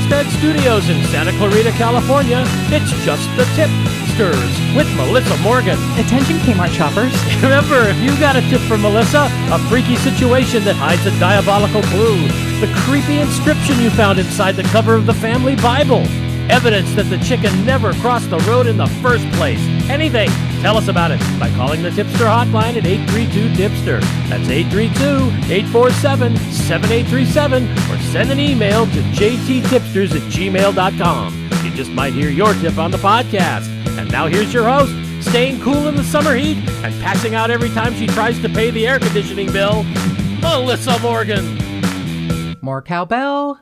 Homestead Studios in Santa Clarita, California, it's just the Tip-Sters with Melissa Morgan. Attention Kmart shoppers. Remember, if you got a tip for Melissa, a freaky situation that hides a diabolical clue, the creepy inscription you found inside the cover of the family Bible, evidence that the chicken never crossed the road in the first place, anything, tell us about it by calling the Tipster hotline at 832-TIPSTER. That's 832-847-7837, or send an email to jttipsters@gmail.com. You just might hear your tip on the podcast. And now here's your host, staying cool in the summer heat and passing out every time she tries to pay the air conditioning bill, Melissa Morgan. More cowbell.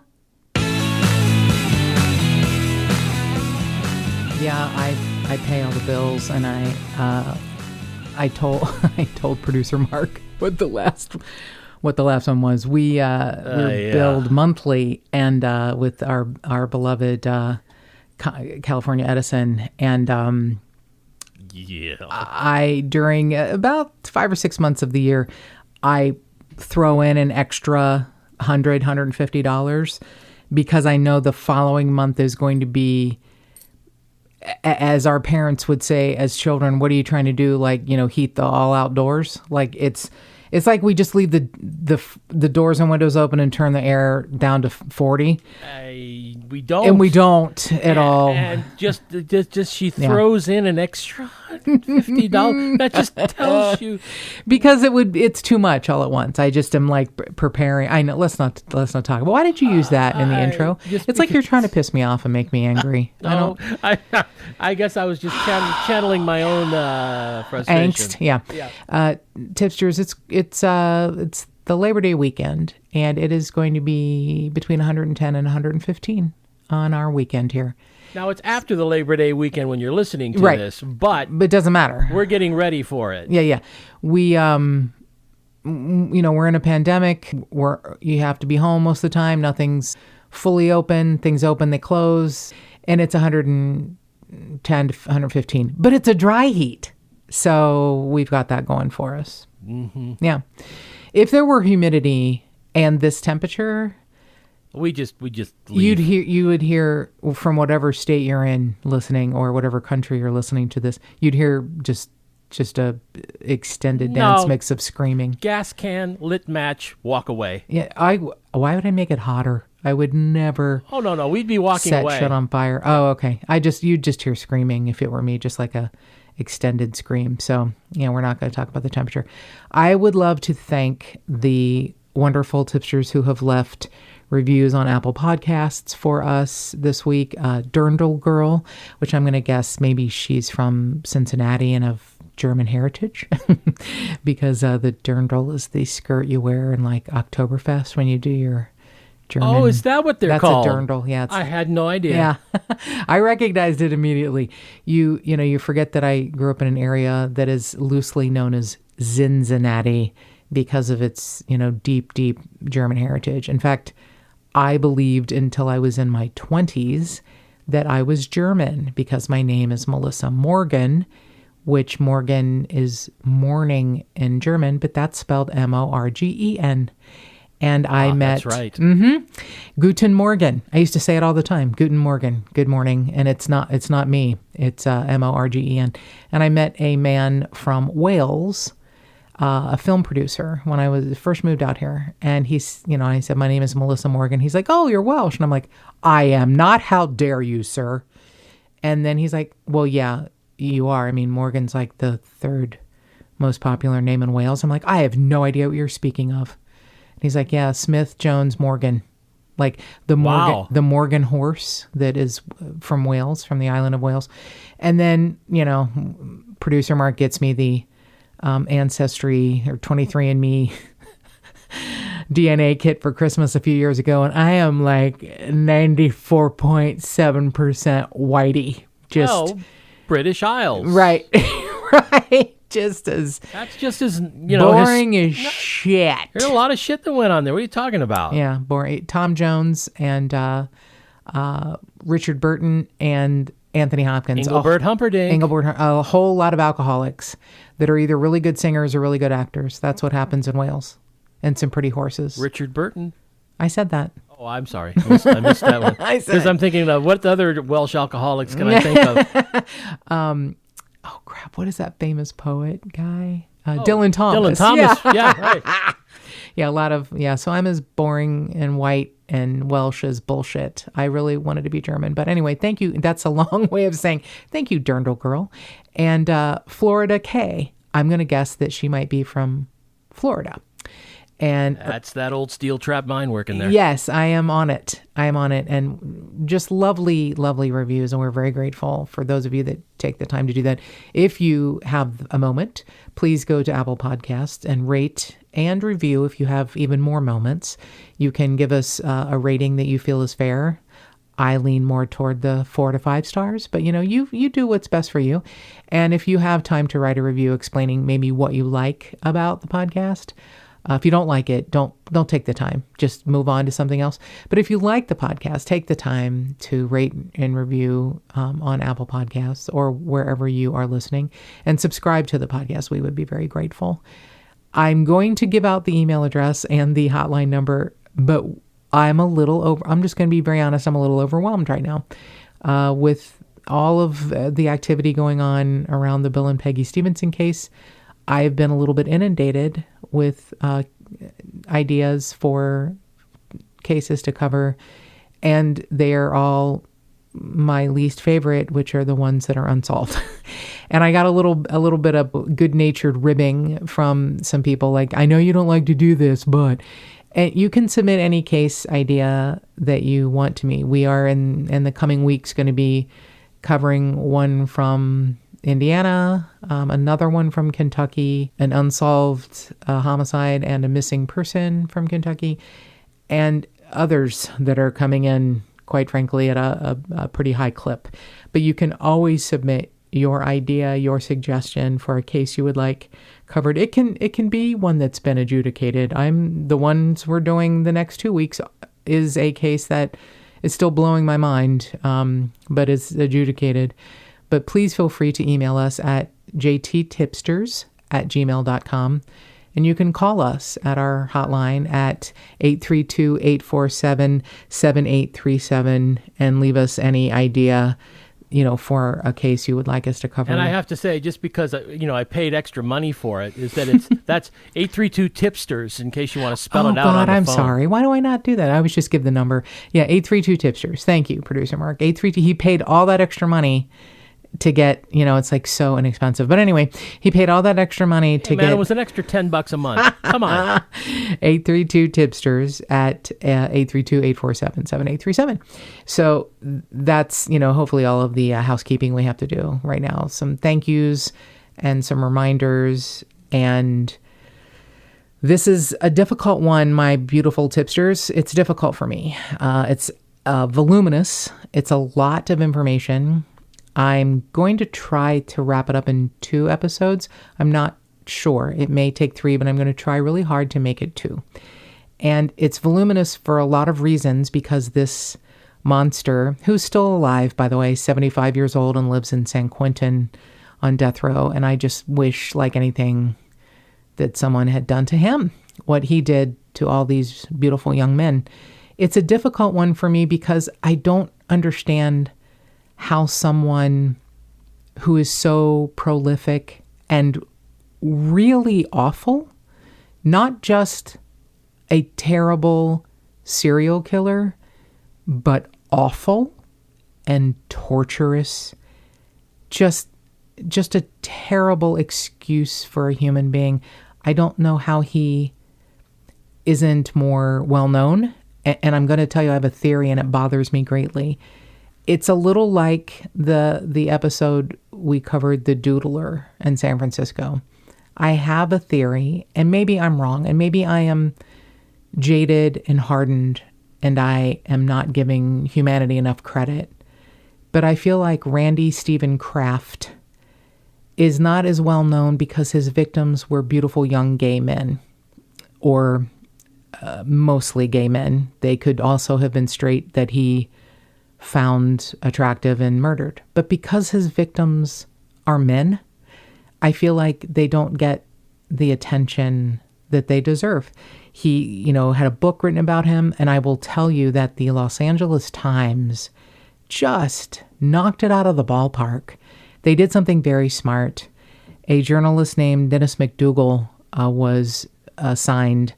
Yeah, I pay all the bills, and I told producer Mark what the last one was. We're billed monthly, and with our beloved California Edison, and I during about 5 or 6 months of the year, I throw in an extra $150 because I know the following month is going to be, as our parents would say as children, what are you trying to do? Like, heat the all outdoors? Like it's like we just leave the doors and windows open and turn the air down to 40. We don't. And we don't at all. And just she throws in an extra $50. That just tells you. Because it's too much all at once. I just am like preparing. I know. Let's not talk. But why did you use that in the intro? It's like you're trying to piss me off and make me angry. I guess I was just channeling my own frustration. Angst. Yeah. Tipsters. It's the Labor Day weekend, and it is going to be between 110 and 115 on our weekend here. Now, it's after the Labor Day weekend when you're listening to this, but it doesn't matter. We're getting ready for it. Yeah. We, we're in a pandemic. You have to be home most of the time. Nothing's fully open. Things open, they close, and it's 110 to 115. But it's a dry heat, so we've got that going for us. Mm-hmm. Yeah. If there were humidity and this temperature, we just leave. You would hear from whatever state you're in listening, or whatever country you're listening to this, you'd hear just a extended dance mix of screaming. Gas can, lit match, walk away. Yeah, why would I make it hotter? I would never. Oh no, we'd be walking away. Set shit on fire. Oh, okay. You'd just hear screaming if it were me, just like a extended scream. So, we're not going to talk about the temperature. I would love to thank the wonderful tipsters who have left reviews on Apple Podcasts for us this week. Dirndl Girl, which I'm going to guess maybe she's from Cincinnati and of German heritage, because the dirndl is the skirt you wear in like Oktoberfest when you do your German. Oh, is that what they're called? That's a dirndl. Yeah, I had no idea. Yeah, I recognized it immediately. You forget that I grew up in an area that is loosely known as Cincinnati because of its deep German heritage. In fact, I believed until I was in my 20s that I was German because my name is Melissa Morgan, which Morgan is morning in German, but that's spelled Morgen. And I met... That's right. Mm-hmm. Guten Morgen. I used to say it all the time. Guten Morgen. Good morning. And it's not me. It's Morgen. And I met a man from Wales, a film producer, when I was first moved out here. And he's, I said, my name is Melissa Morgan. He's like, oh, you're Welsh. And I'm like, I am not. How dare you, sir? And then he's like, well, yeah, you are. I mean, Morgan's like the third most popular name in Wales. I'm like, I have no idea what you're speaking of. And he's like, yeah, Smith, Jones, Morgan. Like the Morgan horse that is from Wales, from the island of Wales. And then, producer Mark gets me the Ancestry or 23andMe DNA kit for Christmas a few years ago. And I am like 94.7% whitey. Just British Isles. Right. Right. That's just as boring as shit. There's a lot of shit that went on there. What are you talking about? Yeah, boring. Tom Jones and Richard Burton and Anthony Hopkins. Engelbert Humperdinck. A whole lot of alcoholics that are either really good singers or really good actors. That's what happens in Wales. And some pretty horses. Richard Burton. I said that. Oh, I'm sorry. I missed that one. Because I'm thinking of what other Welsh alcoholics can I think of? Oh, crap. What is that famous poet guy? Dylan Thomas. Dylan Thomas. Yeah, right. Yeah, a lot of, so I'm as boring and white and Welsh as bullshit. I really wanted to be German. But anyway, thank you. That's a long way of saying thank you, Dirndl Girl. And Florida K, I'm going to guess that she might be from Florida. And that's that old steel trap mine working there. Yes, I am on it. And just lovely, lovely reviews. And we're very grateful for those of you that take the time to do that. If you have a moment, please go to Apple Podcasts and rate and review. If you have even more moments, you can give us a rating that you feel is fair. I lean more toward the 4 to 5 stars, but you do what's best for you. And if you have time to write a review explaining maybe what you like about the podcast, if you don't like it, don't take the time. Just move on to something else. But if you like the podcast, take the time to rate and review on Apple Podcasts or wherever you are listening, and subscribe to the podcast. We would be very grateful. I'm going to give out the email address and the hotline number, but I'm just going to be very honest. I'm a little overwhelmed right now with all of the activity going on around the Bill and Peggy Stevenson case. I've been a little bit inundated with ideas for cases to cover, and they are all my least favorite, which are the ones that are unsolved. And I got a little bit of good-natured ribbing from some people, like, I know you don't like to do this, but... And you can submit any case idea that you want to me. We are in the coming weeks going to be covering one from Indiana, another one from Kentucky, an unsolved homicide and a missing person from Kentucky, and others that are coming in, quite frankly, at a pretty high clip. But you can always submit your idea, your suggestion for a case you would like covered. It can be one that's been adjudicated. The ones we're doing the next 2 weeks is a case that is still blowing my mind, but is adjudicated. But please feel free to email us at jttipsters@gmail.com. And you can call us at our hotline at 832-847-7837 and leave us any idea, for a case you would like us to cover. And I have to say, just because, I paid extra money for it, is that that's 832-Tip-Sters, in case you want to spell it out on the phone. I'm sorry. Why do I not do that? I always just give the number. Yeah, 832-Tip-Sters. Thank you, Producer Mark. 832. He paid all that extra money to get, it's like so inexpensive. But anyway, he paid all that extra money to get... it was an extra $10 a month. Come on. 832-Tipsters at 832-847-7837. So that's, hopefully all of the housekeeping we have to do right now. Some thank yous and some reminders. And this is a difficult one, my beautiful tipsters. It's difficult for me. It's voluminous. It's a lot of information. I'm going to try to wrap it up in 2 episodes. I'm not sure. It may take 3, but I'm going to try really hard to make it 2. And it's voluminous for a lot of reasons, because this monster, who's still alive, by the way, 75 years old and lives in San Quentin on death row. And I just wish, like anything, that someone had done to him what he did to all these beautiful young men. It's a difficult one for me because I don't understand how someone who is so prolific and really awful, not just a terrible serial killer, but awful and torturous, just a terrible excuse for a human being. I don't know how he isn't more well-known. And I'm going to tell you, I have a theory, and it bothers me greatly. It's a little like the episode we covered, The Doodler in San Francisco. I have a theory, and maybe I'm wrong, and maybe I am jaded and hardened, and I am not giving humanity enough credit. But I feel like Randy Stephen Kraft is not as well known because his victims were beautiful young gay men, or mostly gay men. They could also have been straight that he found attractive and murdered. But because his victims are men, I feel like they don't get the attention that they deserve. He, had a book written about him, and I will tell you that the Los Angeles Times just knocked it out of the ballpark. They did something very smart. A journalist named Dennis McDougal was assigned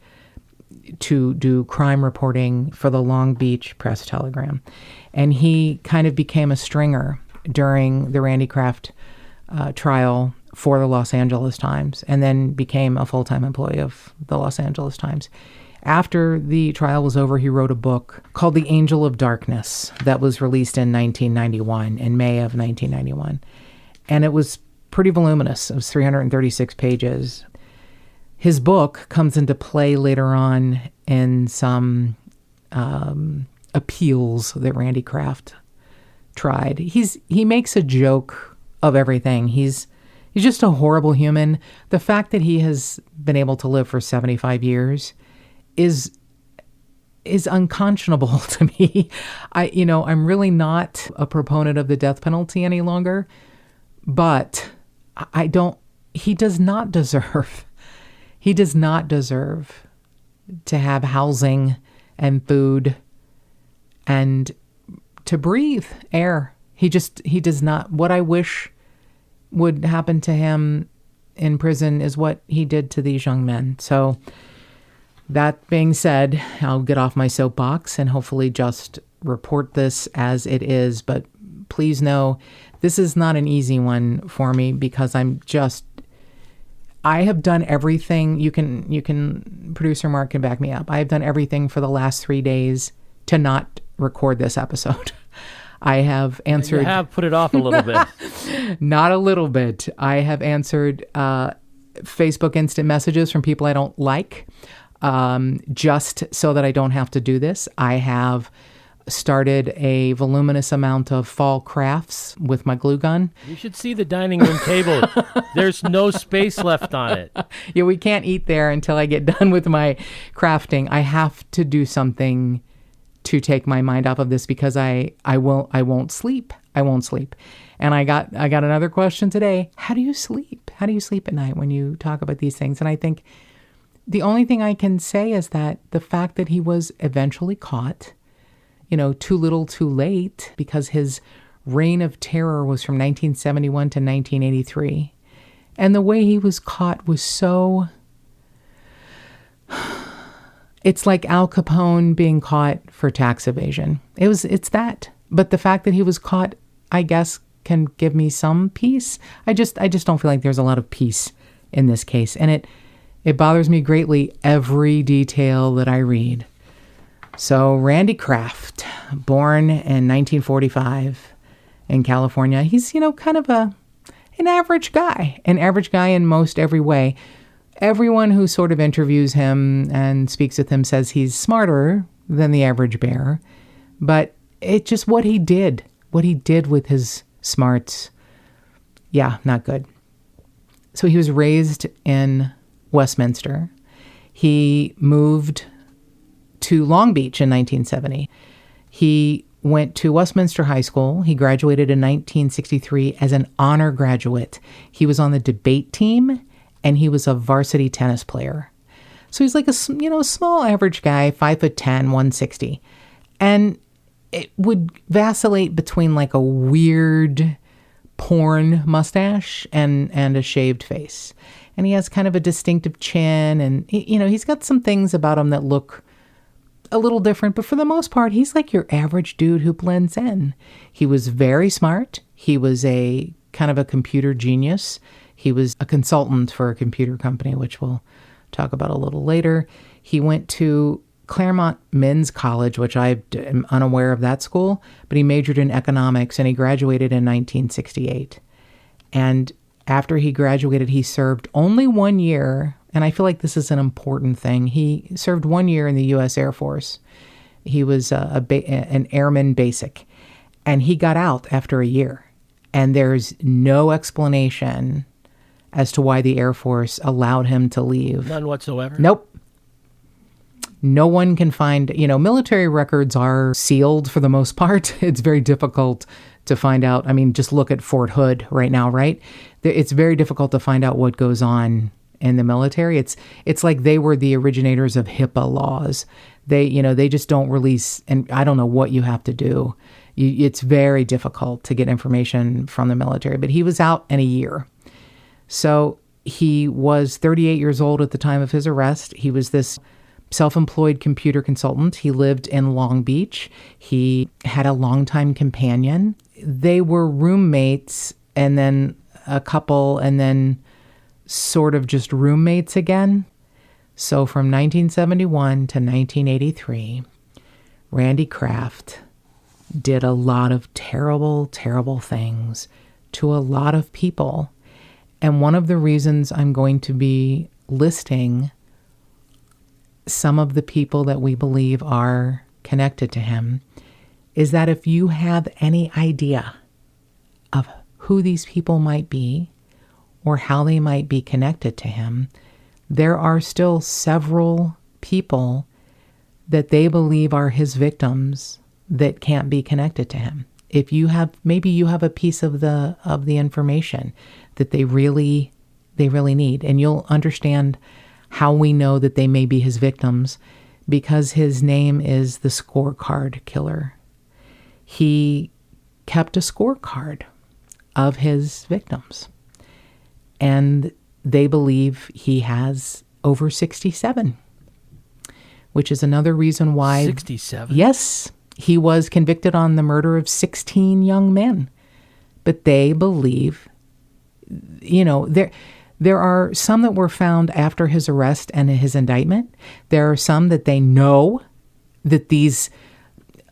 to do crime reporting for the Long Beach Press-Telegram. And he kind of became a stringer during the Randy Kraft trial for the Los Angeles Times, and then became a full-time employee of the Los Angeles Times. After the trial was over, he wrote a book called The Angel of Darkness that was released in 1991, in May of 1991. And it was pretty voluminous. It was 336 pages. His book comes into play later on in some appeals that Randy Kraft tried. He makes a joke of everything. He's just a horrible human. The fact that he has been able to live for 75 years is unconscionable to me. I'm really not a proponent of the death penalty any longer, but he does not deserve to have housing and food and to breathe air. He does not. What I wish would happen to him in prison is what he did to these young men. So that being said, I'll get off my soapbox and hopefully just report this as it is. But please know this is not an easy one for me, because I have done everything. You can, producer Mark can back me up. I have done everything for the last 3 days to not record this episode. I have answered... You have put it off a little bit. Not a little bit. I have answered Facebook instant messages from people I don't like, just so that I don't have to do this. I have started a voluminous amount of fall crafts with my glue gun. You should see the dining room table. There's no space left on it. Yeah, we can't eat there until I get done with my crafting. I have to do something to take my mind off of this, because I won't sleep. I won't sleep. And I got another question today. How do you sleep? How do you sleep at night when you talk about these things? And I think the only thing I can say is that the fact that he was eventually caught, too little, too late, because his reign of terror was from 1971 to 1983. And the way he was caught was so... It's like Al Capone being caught for tax evasion. It's that. But the fact that he was caught, I guess, can give me some peace. I just don't feel like there's a lot of peace in this case. And it bothers me greatly, every detail that I read. So Randy Kraft, born in 1945 in California, he's, kind of an average guy in most every way. Everyone who sort of interviews him and speaks with him says he's smarter than the average bear, but it's just what he did with his smarts. Yeah, not good. So he was raised in Westminster. He moved to Long Beach in 1970. He went to Westminster High School. He graduated in 1963 as an honor graduate. He was on the debate team, and he was a varsity tennis player. So he's like a small average guy, 5'10", 160. And it would vacillate between like a weird porn mustache and a shaved face. And he has kind of a distinctive chin, and he's got some things about him that look a little different, but for the most part, he's like your average dude who blends in. He was very smart. He was a kind of a computer genius. He was a consultant for a computer company, which we'll talk about a little later. He went to Claremont Men's College, which I am unaware of that school, but he majored in economics, and he graduated in 1968. And after he graduated, he served only 1 year, and I feel like this is an important thing. He served 1 year in the U.S. Air Force. He was an airman basic, and he got out after a year. And there's no explanation as to why the Air Force allowed him to leave. None whatsoever? Nope. No one can find, military records are sealed for the most part. It's very difficult to find out. I mean, just look at Fort Hood right now, right? It's very difficult to find out what goes on in the military. It's like they were the originators of HIPAA laws. They just don't release, and I don't know what you have to do. It's very difficult to get information from the military, but he was out in a year. So he was 38 years old at the time of his arrest. He was this self-employed computer consultant. He lived in Long Beach. He had a longtime companion. They were roommates and then a couple and then sort of just roommates again. So from 1971 to 1983, Randy Kraft did a lot of terrible, terrible things to a lot of people. And one of the reasons I'm going to be listing some of the people that we believe are connected to him is that if you have any idea of who these people might be or how they might be connected to him, there are still several people that they believe are his victims that can't be connected to him. If you have, maybe you have a piece of the information that they really need, and you'll understand how we know that they may be his victims because his name is the Scorecard Killer. He kept a scorecard of his victims, and they believe he has over 67, which is another reason why... 67? Yes. He was convicted on the murder of 16 young men. But they believe, there are some that were found after his arrest and his indictment. There are some that they know that these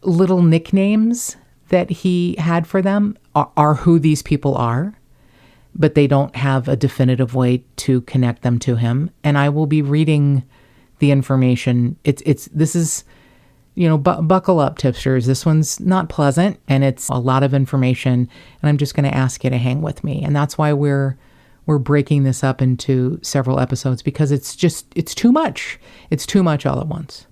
little nicknames that he had for them are who these people are, but they don't have a definitive way to connect them to him. And I will be reading the information. This is, buckle up, Tip-Sters. This one's not pleasant, and it's a lot of information, and I'm just going to ask you to hang with me. And that's why we're breaking this up into several episodes, because it's too much. It's too much all at once.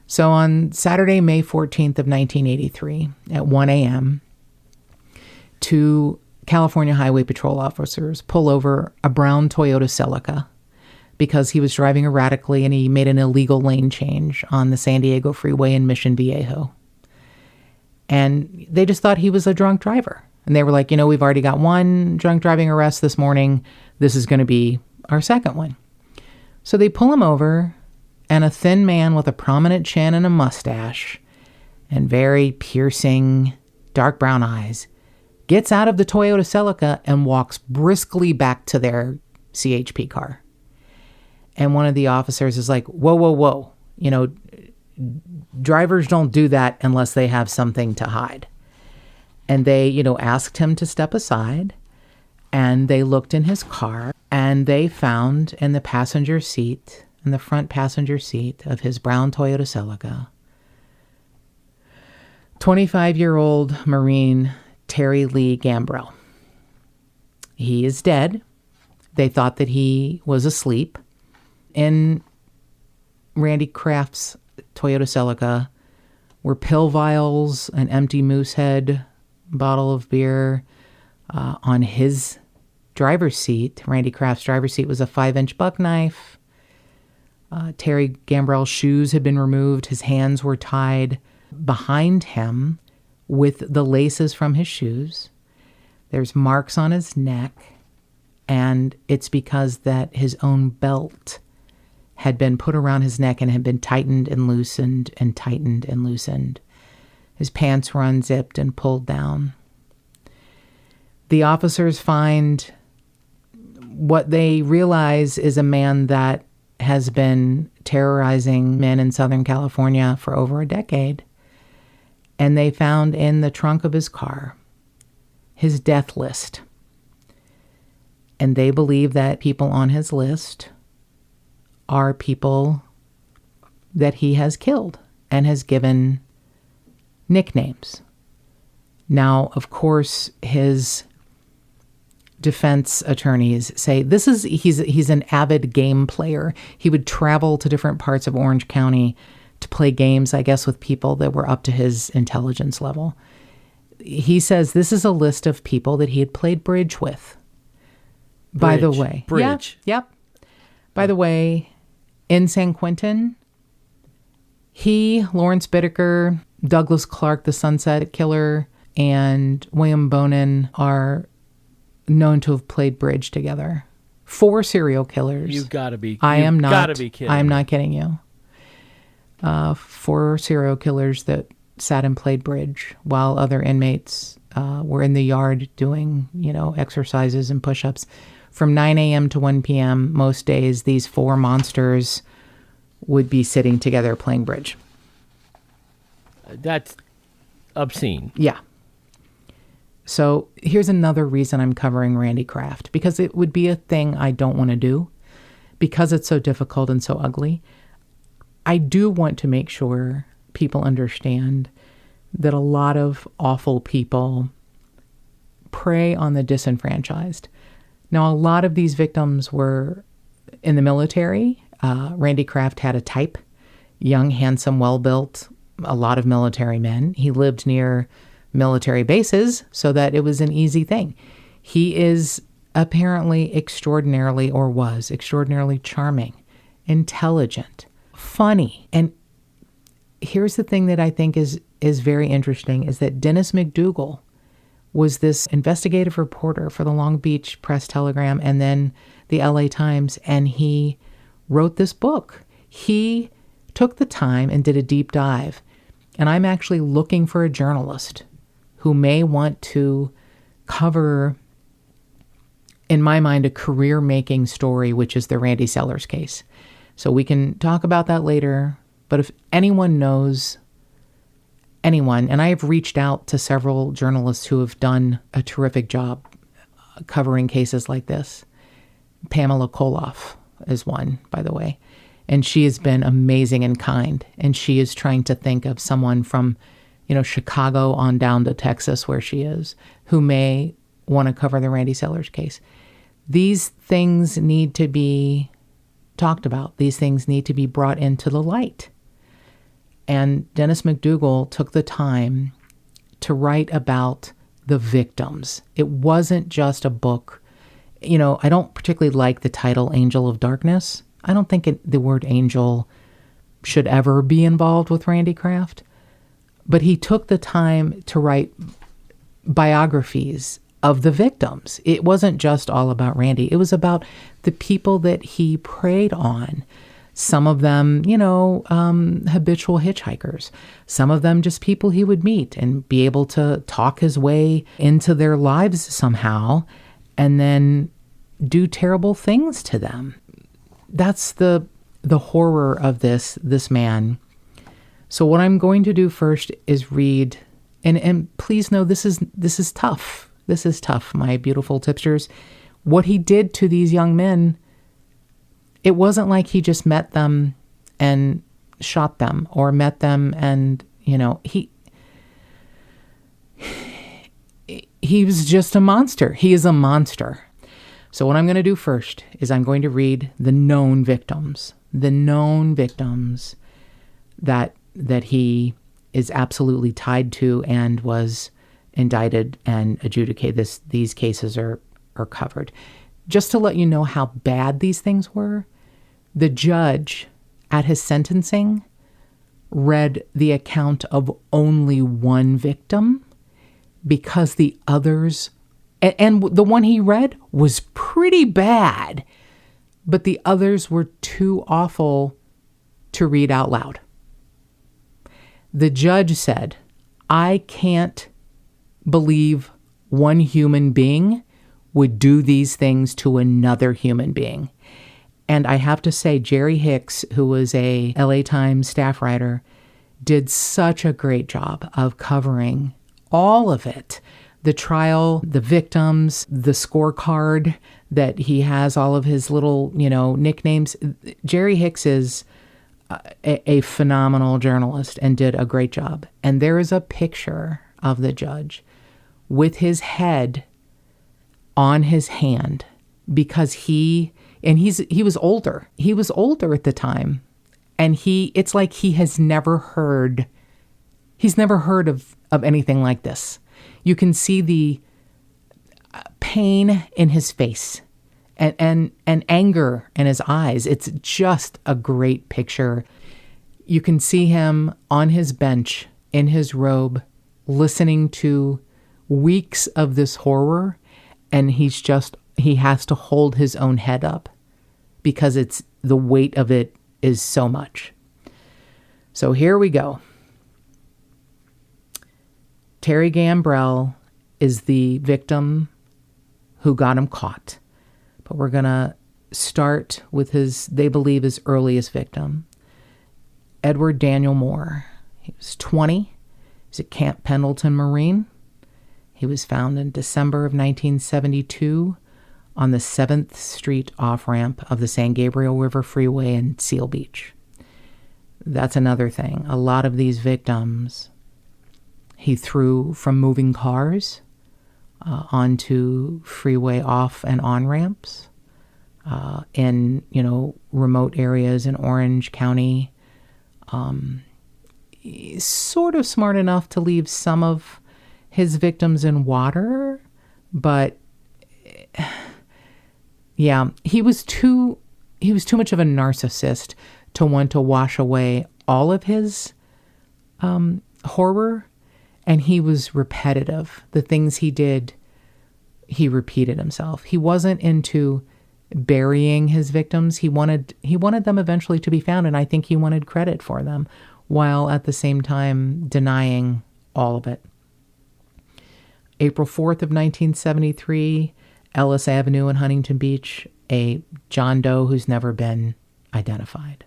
So on Saturday, May 14th of 1983 at 1 a.m., two California Highway Patrol officers pull over a brown Toyota Celica because he was driving erratically and he made an illegal lane change on the San Diego freeway in Mission Viejo. And they just thought he was a drunk driver. And they were like, we've already got one drunk driving arrest this morning. This is going to be our second one. So they pull him over, and a thin man with a prominent chin and a mustache and very piercing dark brown eyes gets out of the Toyota Celica and walks briskly back to their CHP car. And one of the officers is like, whoa. Drivers don't do that unless they have something to hide. And they, asked him to step aside, and they looked in his car, and they found in the front passenger seat of his brown Toyota Celica, 25-year-old Marine Terry Lee Gambrell. He is dead. They thought that he was asleep. In Randy Kraft's Toyota Celica were pill vials, an empty Moosehead bottle of beer. On his driver's seat, Randy Kraft's driver's seat, was a 5-inch buck knife. Terry Gambrell's shoes had been removed. His hands were tied behind him with the laces from his shoes. There's marks on his neck, and it's because that his own belt had been put around his neck and had been tightened and loosened and tightened and loosened. His pants were unzipped and pulled down. The officers find what they realize is a man that has been terrorizing men in Southern California for over a decade. And they found in the trunk of his car his death list. And they believe that people on his list are people that he has killed and has given nicknames. Now, of course, his defense attorneys say he's an avid game player. He would travel to different parts of Orange County to play games, I guess, with people that were up to his intelligence level. He says this is a list of people that he had played bridge with. By the way. Bridge. Yep. By the way, in San Quentin, he, Lawrence Bittaker, Douglas Clark, the Sunset Killer, and William Bonin are known to have played bridge together. 4 serial killers. You've got to be. I am not. Got to be kidding. I am not kidding you. 4 serial killers that sat and played bridge while other inmates were in the yard doing, exercises and push-ups. From 9 a.m. to 1 p.m. most days, these 4 monsters would be sitting together playing bridge. That's obscene. Yeah. So here's another reason I'm covering Randy Kraft, because it would be a thing I don't want to do because it's so difficult and so ugly. I do want to make sure people understand that a lot of awful people prey on the disenfranchised. Now, a lot of these victims were in the military. Randy Kraft had a type, young, handsome, well-built, a lot of military men. He lived near military bases, so that it was an easy thing. He is apparently was extraordinarily charming, intelligent, funny. And here's the thing that I think is very interesting, is that Dennis McDougal was this investigative reporter for the Long Beach Press-Telegram and then the LA Times, and he wrote this book. He took the time and did a deep dive. And I'm actually looking for a journalist who may want to cover, in my mind, a career-making story, which is the Randy Sellers case. So we can talk about that later. But if anyone knows anyone, and I have reached out to several journalists who have done a terrific job covering cases like this. Pamela Koloff is one, by the way. And she has been amazing and kind. And she is trying to think of someone from, Chicago on down to Texas, where she is, who may want to cover the Randy Sellers case. These things need to be talked about. These things need to be brought into the light. And Dennis McDougal took the time to write about the victims. It wasn't just a book. I don't particularly like the title Angel of Darkness. I don't think the word angel should ever be involved with Randy Kraft. But he took the time to write biographies of the victims. It wasn't just all about Randy. It was about the people that he preyed on. Some of them, habitual hitchhikers. Some of them just people he would meet and be able to talk his way into their lives somehow and then do terrible things to them. That's the horror of this man. So what I'm going to do first is read, and please know this is tough. This is tough, my beautiful tipsters. What he did to these young men, it wasn't like he just met them and shot them, or met them and, he was just a monster. He is a monster. So what I'm going to do first is I'm going to read the known victims that he is absolutely tied to and was indicted and adjudicated. These cases are covered. Just to let you know how bad these things were, the judge at his sentencing read the account of only one victim because the others, and the one he read was pretty bad, but the others were too awful to read out loud. The judge said, I can't believe one human being would do these things to another human being. And I have to say, Jerry Hicks, who was a LA Times staff writer, did such a great job of covering all of it. The trial, the victims, the scorecard that he has, all of his little, nicknames. Jerry Hicks is a phenomenal journalist and did a great job. And there is a picture of the judge with his head on his hand because he was older. He was older at the time. And it's like he's never heard of anything like this. You can see the pain in his face and anger in his eyes. It's just a great picture. You can see him on his bench in his robe, listening to weeks of this horror, and he has to hold his own head up because the weight of it is so much. So here we go. Terry Gambrell is the victim who got him caught. But we're going to start with they believe, his earliest victim, Edward Daniel Moore. He was 20. He's at Camp Pendleton Marine. He was found in December of 1972 on the 7th Street off-ramp of the San Gabriel River Freeway in Seal Beach. That's another thing. A lot of these victims he threw from moving cars onto freeway off and on ramps in remote areas in Orange County. He's sort of smart enough to leave some of his victims in water, but yeah, he was too much of a narcissist to want to wash away all of his horror. And he was repetitive. The things he did, he repeated himself. He wasn't into burying his victims. He wanted them eventually to be found, and I think he wanted credit for them, while at the same time denying all of it. April 4th of 1973, Ellis Avenue in Huntington Beach, a John Doe who's never been identified.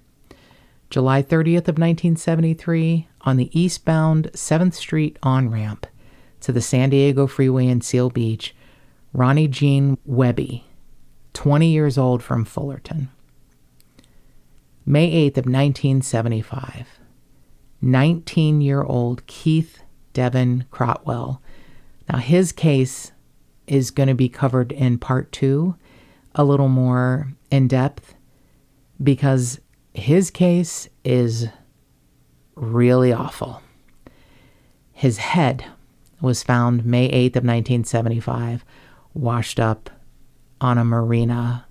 July 30th of 1973, on the eastbound 7th Street on-ramp to the San Diego Freeway in Seal Beach, Ronnie Jean Webby, 20 years old, from Fullerton. May 8th of 1975, 19-year-old Keith Devin Crotwell. Now, his case is going to be covered in part 2, a little more in depth, because his case is really awful. His head was found May 8th of 1975, washed up on a marina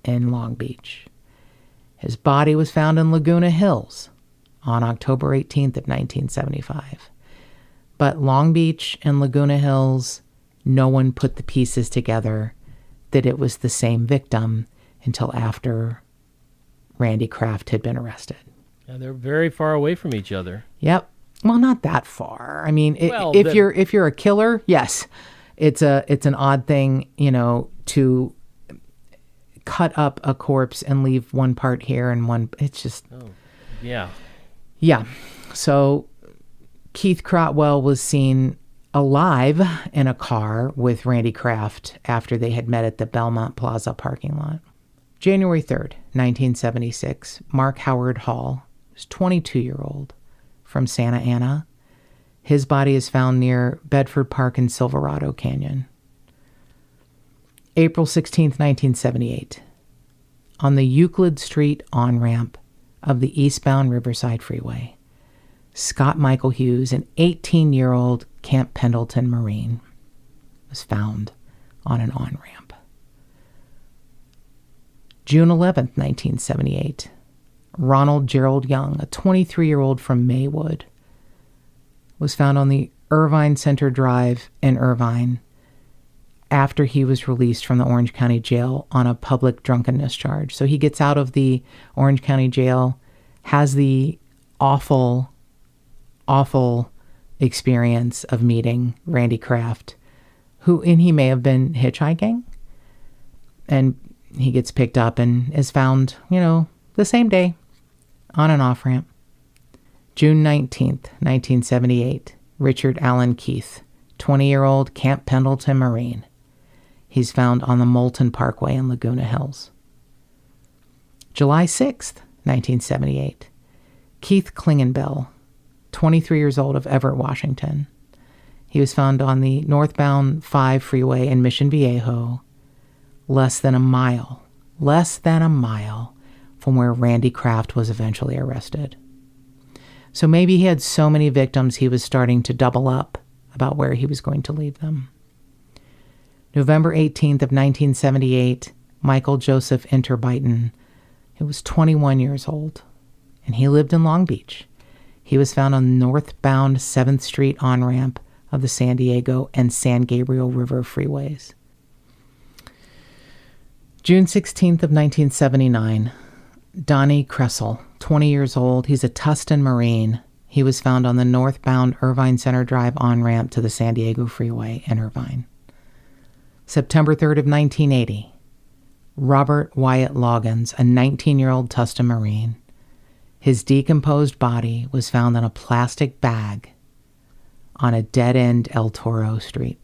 in Long Beach. His body was found in Laguna Hills on October 18th of 1975. But Long Beach and Laguna Hills, no one put the pieces together that it was the same victim until after Randy Kraft had been arrested. Yeah, they're very far away from each other. Yep. Well, not that far. I mean, if you're a killer, yes, it's an odd thing, to cut up a corpse and leave one part here and one. It's just. Oh, yeah. Yeah. So Keith Crotwell was seen alive in a car with Randy Kraft after they had met at the Belmont Plaza parking lot. January 3rd, 1976, Mark Howard Hall, who's 22-year-old, from Santa Ana. His body is found near Bedford Park in Silverado Canyon. April 16th, 1978, on the Euclid Street on-ramp of the eastbound Riverside Freeway, Scott Michael Hughes, an 18-year-old Camp Pendleton Marine, was found on an on-ramp. June 11th, 1978, Ronald Gerald Young, a 23-year-old from Maywood, was found on the Irvine Center Drive in Irvine after he was released from the Orange County Jail on a public drunkenness charge. So he gets out of the Orange County Jail, has the awful experience of meeting Randy Kraft, and he may have been hitchhiking, and he gets picked up and is found, the same day on an off-ramp. June 19th, 1978, Richard Allen Keith, 20-year-old Camp Pendleton Marine. He's found on the Moulton Parkway in Laguna Hills. July 6th, 1978, Keith Klingenbell, 23 years old, of Everett, Washington. He was found on the northbound 5 freeway in Mission Viejo, less than a mile from where Randy Kraft was eventually arrested. So maybe he had so many victims he was starting to double up about where he was going to leave them. November 18th of 1978, Michael Joseph Interbyton. He was 21 years old, and he lived in Long Beach. He was found on the northbound 7th Street on-ramp of the San Diego and San Gabriel River freeways. June 16th of 1979, Donnie Kressel, 20 years old. He's a Tustin Marine. He was found on the northbound Irvine Center Drive on-ramp to the San Diego Freeway in Irvine. September 3rd of 1980, Robert Wyatt Loggins, a 19-year-old Tustin Marine. His decomposed body was found in a plastic bag on a dead-end El Toro Street.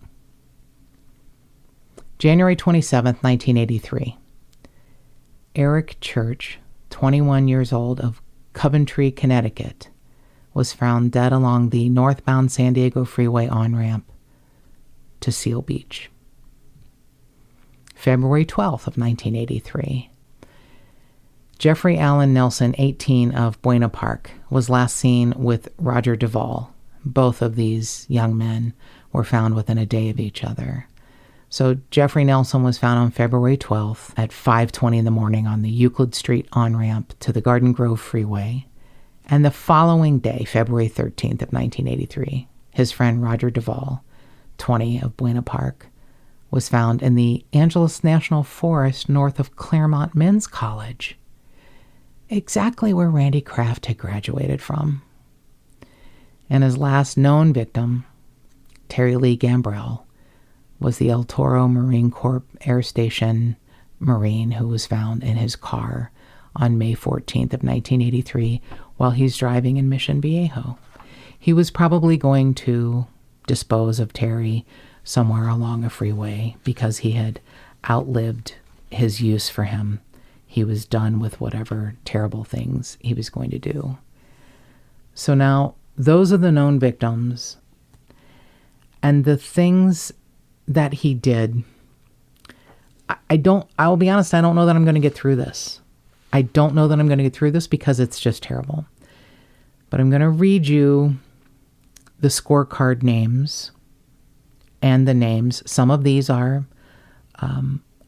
January 27th, 1983. Eric Church, 21 years old, of Coventry, Connecticut, was found dead along the northbound San Diego Freeway on-ramp to Seal Beach. February 12th of 1983. Jeffrey Allen Nelson, 18, of Buena Park, was last seen with Roger Duvall. Both of these young men were found within a day of each other. So Jeffrey Nelson was found on February 12th at 5:20 in the morning on the Euclid Street on-ramp to the Garden Grove Freeway. And the following day, February 13th of 1983, his friend Roger Duvall, 20, of Buena Park, was found in the Angeles National Forest north of Claremont Men's College, exactly where Randy Kraft had graduated from. And his last known victim, Terry Lee Gambrell, was the El Toro Marine Corps Air Station Marine who was found in his car on May 14th of 1983 while he's driving in Mission Viejo. He was probably going to dispose of Terry somewhere along a freeway because he had outlived his use for him. He was done with whatever terrible things he was going to do. So now, those are the known victims. And the things that he did, I'll be honest, I don't know that I'm going to get through this. I don't know that I'm going to get through this because it's just terrible. But I'm going to read you the scorecard names and the names. Some of these are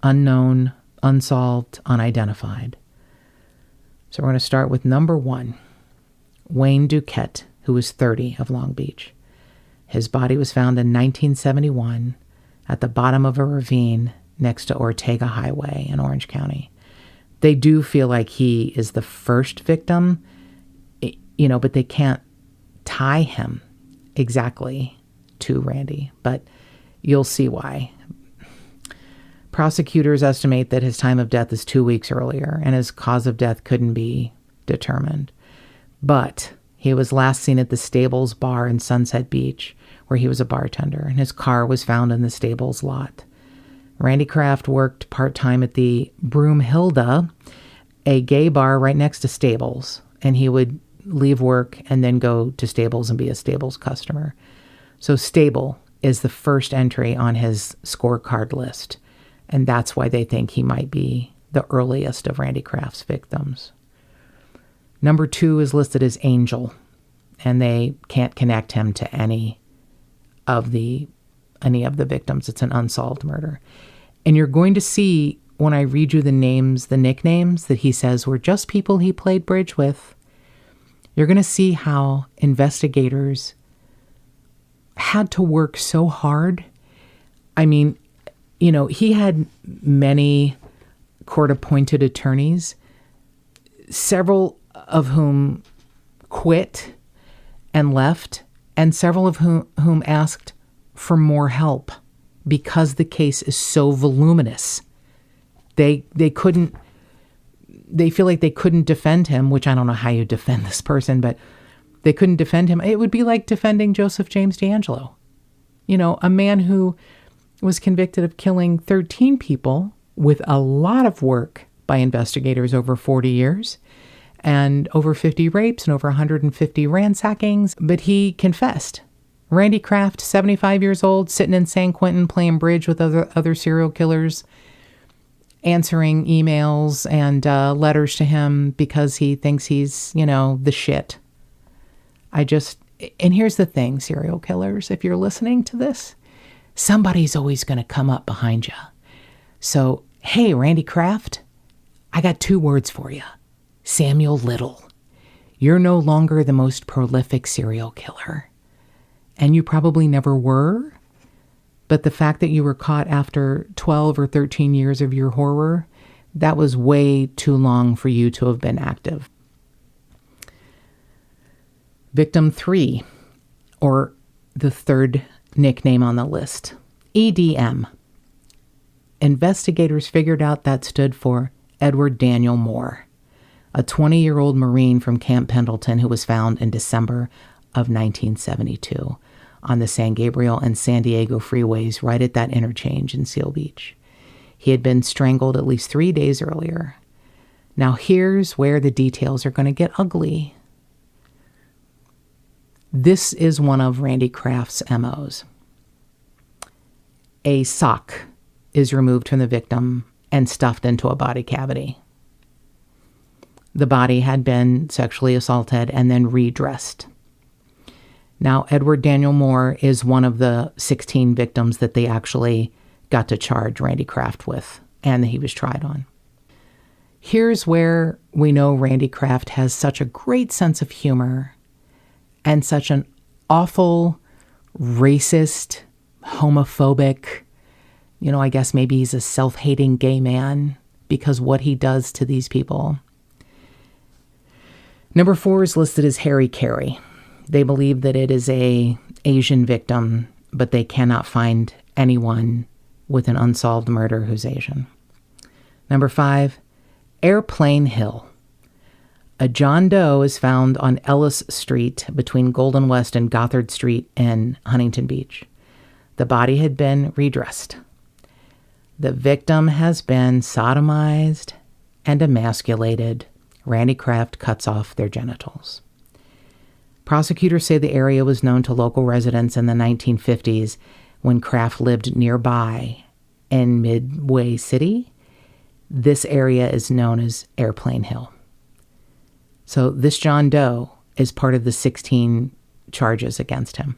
unknown, unsolved, unidentified. So we're going to start with number 1, Wayne Duquette, who was 30, of Long Beach. His body was found in 1971 at the bottom of a ravine next to Ortega Highway in Orange County. They do feel like he is the first victim, but they can't tie him exactly to Randy, but you'll see why. Prosecutors estimate that his time of death is 2 weeks earlier, and his cause of death couldn't be determined. But he was last seen at the Stables Bar in Sunset Beach, where he was a bartender, and his car was found in the Stables lot. Randy Kraft worked part-time at the Broomhilda, a gay bar right next to Stables, and he would leave work and then go to Stables and be a Stables customer. So Stable is the first entry on his scorecard list, and that's why they think he might be the earliest of Randy Kraft's victims. Number 2 is listed as Angel, and they can't connect him to any of the victims. It's an unsolved murder. And you're going to see when I read you the names, the nicknames that he says were just people he played bridge with, you're going to see how investigators had to work so hard. I mean, he had many court-appointed attorneys, several of whom quit and left, and several of whom asked for more help because the case is so voluminous. They feel like they couldn't defend him, which I don't know how you defend this person, but they couldn't defend him. It would be like defending Joseph James DeAngelo, a man who was convicted of killing 13 people with a lot of work by investigators over 40 years and over 50 rapes and over 150 ransackings, but he confessed. Randy Kraft, 75 years old, sitting in San Quentin playing bridge with other serial killers, answering emails and letters to him because he thinks he's, the shit. And here's the thing, serial killers, if you're listening to this, somebody's always going to come up behind you. So, hey, Randy Kraft, I got 2 words for you. Samuel Little. You're no longer the most prolific serial killer. And you probably never were. But the fact that you were caught after 12 or 13 years of your horror, that was way too long for you to have been active. Victim 3, or the third nickname on the list, EDM. Investigators figured out that stood for Edward Daniel Moore, a 20-year-old Marine from Camp Pendleton who was found in December of 1972 on the San Gabriel and San Diego freeways right at that interchange in Seal Beach. He had been strangled at least 3 days earlier. Now here's where the details are going to get ugly. This is one of Randy Kraft's MOs. A sock is removed from the victim and stuffed into a body cavity. The body had been sexually assaulted and then redressed. Now, Edward Daniel Moore is one of the 16 victims that they actually got to charge Randy Kraft with and that he was tried on. Here's where we know Randy Kraft has such a great sense of humor and such an awful, racist, homophobic, I guess maybe he's a self-hating gay man because what he does to these people. Number 4 is listed as Harry Carey. They believe that it is a Asian victim, but they cannot find anyone with an unsolved murder who's Asian. Number 5, Airplane Hill. A John Doe is found on Ellis Street between Golden West and Gothard Street in Huntington Beach. The body had been redressed. The victim has been sodomized and emasculated. Randy Kraft cuts off their genitals. Prosecutors say the area was known to local residents in the 1950s when Kraft lived nearby in Midway City. This area is known as Airplane Hill. So this John Doe is part of the 16 charges against him.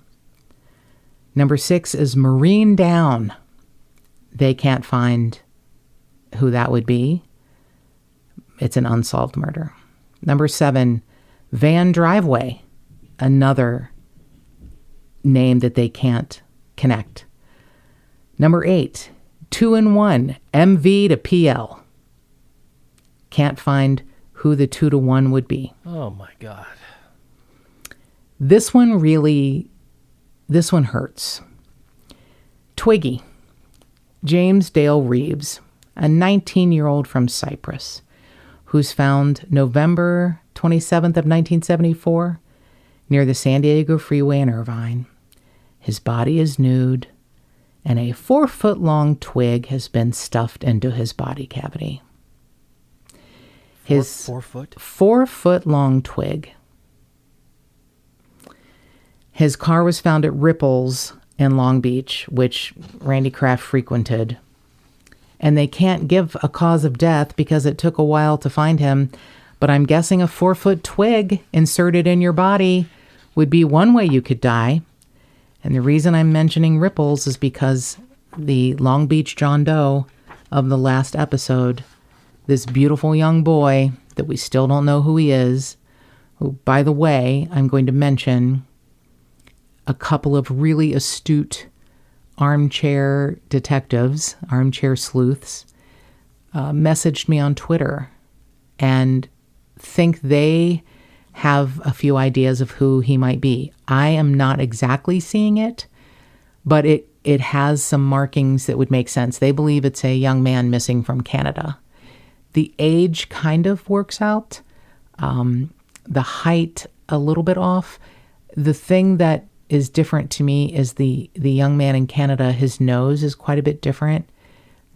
Number 6 is Marine Down. They can't find who that would be. It's an unsolved murder. Number 7, Van Driveway. Another name that they can't connect. Number 8, 2-in-1, MV to PL. Can't find who the 2-to-1 would be. Oh my God. This one hurts. Twiggy. James Dale Reeves, a 19-year-old from Cyprus, who's found November 27th of 1974 near the San Diego freeway in Irvine. His body is nude, and a 4-foot-long twig has been stuffed into his body cavity. His 4 foot? 4-foot-long twig. His car was found at Ripples in Long Beach, which Randy Kraft frequented. And they can't give a cause of death because it took a while to find him. But I'm guessing a 4-foot twig inserted in your body would be one way you could die. And the reason I'm mentioning Ripples is because the Long Beach John Doe of the last episode, this beautiful young boy that we still don't know who he is, who, by the way, I'm going to mention a couple of really astute armchair detectives, armchair sleuths, messaged me on Twitter and think they have a few ideas of who he might be. I am not exactly seeing it, but it has some markings that would make sense. They believe it's a young man missing from Canada. The age kind of works out. The height a little bit off. The thing that is different to me is the young man in Canada, his nose is quite a bit different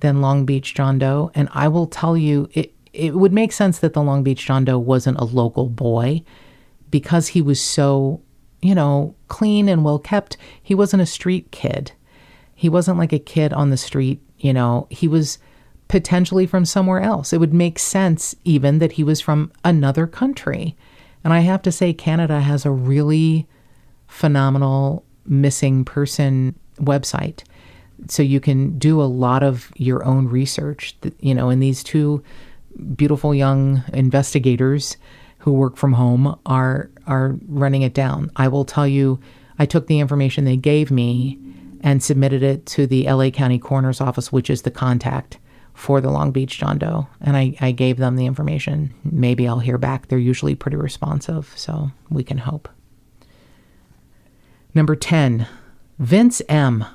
than Long Beach John Doe. And I will tell you, it would make sense that the Long Beach John Doe wasn't a local boy because he was so, clean and well kept. He wasn't a street kid. He wasn't like a kid on the street, he was potentially from somewhere else. It would make sense even that he was from another country. And I have to say, Canada has a really phenomenal missing person website. So you can do a lot of your own research, and these two beautiful young investigators who work from home are running it down. I will tell you, I took the information they gave me and submitted it to the LA County Coroner's Office, which is the contact for the Long Beach John Doe. And I gave them the information. Maybe I'll hear back. They're usually pretty responsive, so we can hope. Number 10, Vince M.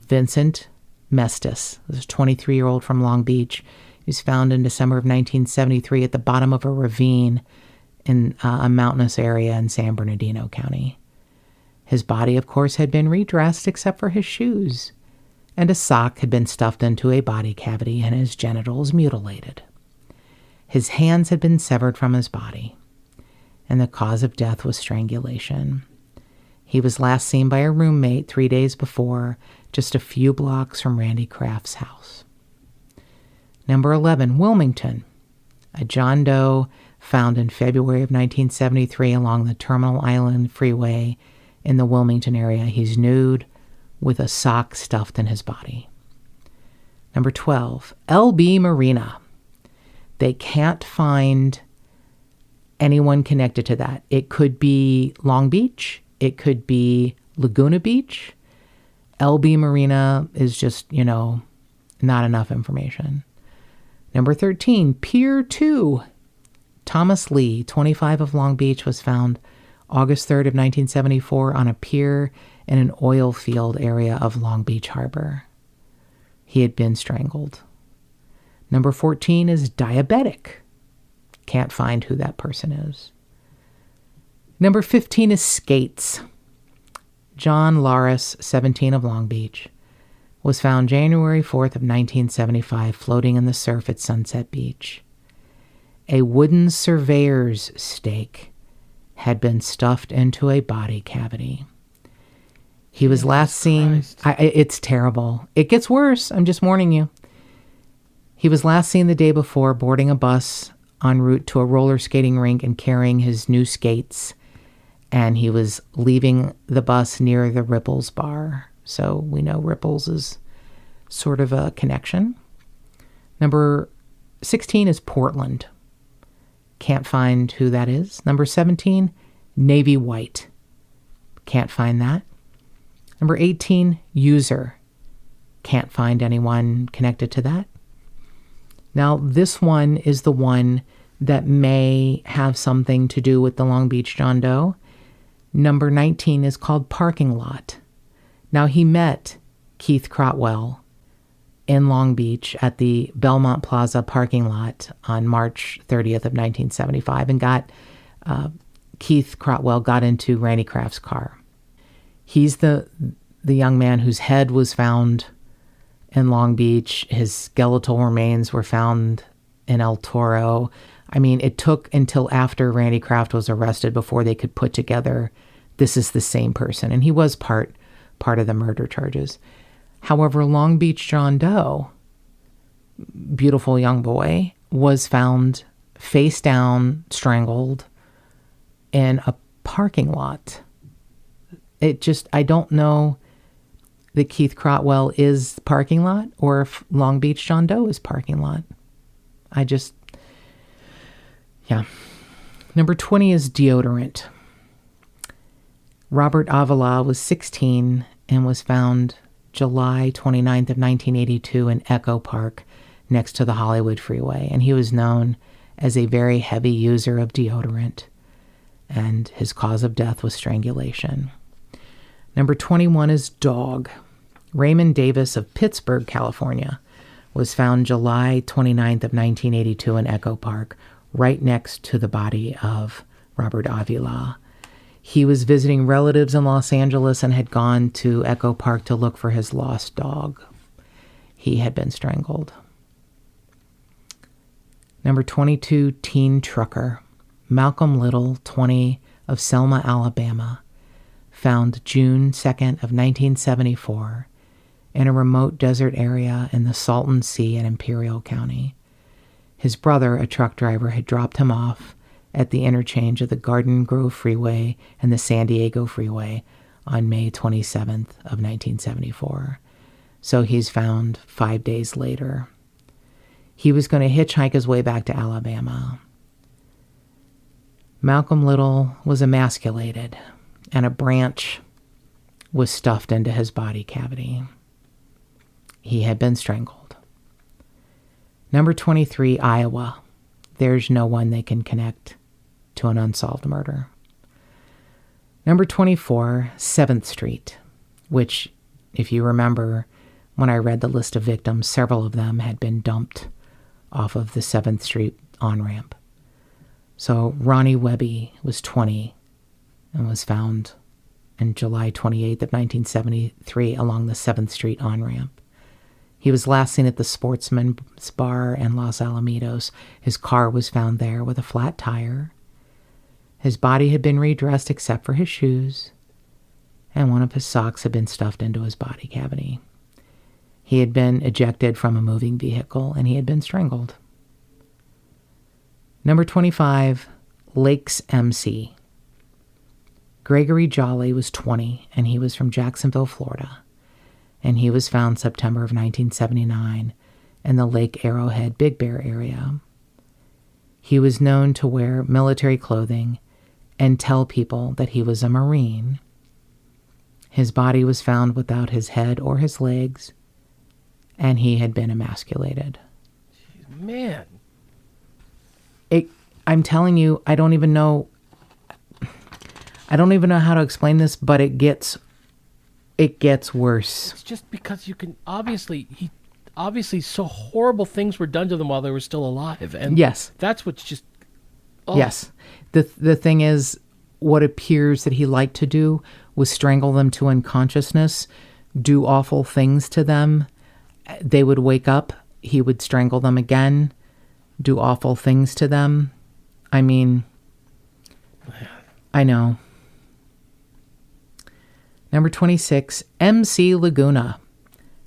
Vincent Mestis. This is a 23-year-old from Long Beach. He was found in December of 1973 at the bottom of a ravine in a mountainous area in San Bernardino County. His body, of course, had been redressed except for his shoes, and a sock had been stuffed into a body cavity and his genitals mutilated. His hands had been severed from his body, and the cause of death was strangulation. He was last seen by a roommate 3 days before, just a few blocks from Randy Kraft's house. Number 11, Wilmington. A John Doe found in February of 1973 along the Terminal Island Freeway in the Wilmington area. He's nude with a sock stuffed in his body. Number 12, LB Marina. They can't find anyone connected to that. It could be Long Beach. It could be Laguna Beach. LB Marina is just, not enough information. Number 13, Pier 2. Thomas Lee, 25 of Long Beach, was found August 3rd of 1974 on a pier in an oil field area of Long Beach Harbor. He had been strangled. Number 14 is diabetic. Can't find who that person is. Number 15 is skates. John Laris, 17 of Long Beach, was found January 4th of 1975 floating in the surf at Sunset Beach. A wooden surveyor's stake had been stuffed into a body cavity. He was last seen... it's terrible. It gets worse. I'm just warning you. He was last seen the day before boarding a bus en route to a roller skating rink and carrying his new skates. And he was leaving the bus near the Ripples bar. So we know Ripples is sort of a connection. Number 16 is Portland. Can't find who that is. Number 17, Navy White. Can't find that. Number 18, User. Can't find anyone connected to that. Now, this one is the one that may have something to do with the Long Beach John Doe. Number 19 is called Parking Lot. Now, he met Keith Crotwell in Long Beach at the Belmont Plaza parking lot on March 30th of 1975 and Keith Crotwell got into Randy Kraft's car. He's the young man whose head was found in Long Beach. His skeletal remains were found in El Toro. I mean, it took until after Randy Kraft was arrested before they could put together this is the same person. And he was part of the murder charges. However, Long Beach John Doe, beautiful young boy, was found face down, strangled in a parking lot. I don't know that Keith Crotwell is parking lot or if Long Beach John Doe is parking lot. Number 20 is deodorant. Robert Avila was 16 and was found July 29th of 1982 in Echo Park next to the Hollywood freeway. And he was known as a very heavy user of deodorant. And his cause of death was strangulation. Number 21 is dog. Raymond Davis of Pittsburg, California, was found July 29th of 1982 in Echo Park, right next to the body of Robert Avila. He was visiting relatives in Los Angeles and had gone to Echo Park to look for his lost dog. He had been strangled. Number 22, teen trucker. Malcolm Little, 20, of Selma, Alabama, found June 2nd of 1974 in a remote desert area in the Salton Sea in Imperial County. His brother, a truck driver, had dropped him off at the interchange of the Garden Grove Freeway and the San Diego Freeway on May 27th of 1974. So he's found 5 days later. He was going to hitchhike his way back to Alabama. Malcolm Little was emasculated, and a branch was stuffed into his body cavity. He had been strangled. Number 23, Iowa. There's no one they can connect to an unsolved murder. Number 24, 7th Street, which, if you remember, when I read the list of victims, several of them had been dumped off of the 7th Street on-ramp. So Ronnie Webby was 20 and was found on July 28th of 1973 along the 7th Street on-ramp. He was last seen at the Sportsman's Bar in Los Alamitos. His car was found there with a flat tire. His body had been redressed except for his shoes, and one of his socks had been stuffed into his body cavity. He had been ejected from a moving vehicle, and he had been strangled. Number 25, Lakes MC. Gregory Jolly was 20, and he was from Jacksonville, Florida. And he was found September of 1979 in the Lake Arrowhead Big Bear area. He was known to wear military clothing and tell people that he was a Marine. His body was found without his head or his legs, and he had been emasculated. Man. I'm telling you, I don't even know how to explain this, but it gets worse. It's just because you can obviously so horrible things were done to them while they were still alive, and yes, that's what's just yes. The thing is, what appears that he liked to do was strangle them to unconsciousness, do awful things to them. They would wake up, he would strangle them again, do awful things to them. I mean, I know. Number 26, MC Laguna.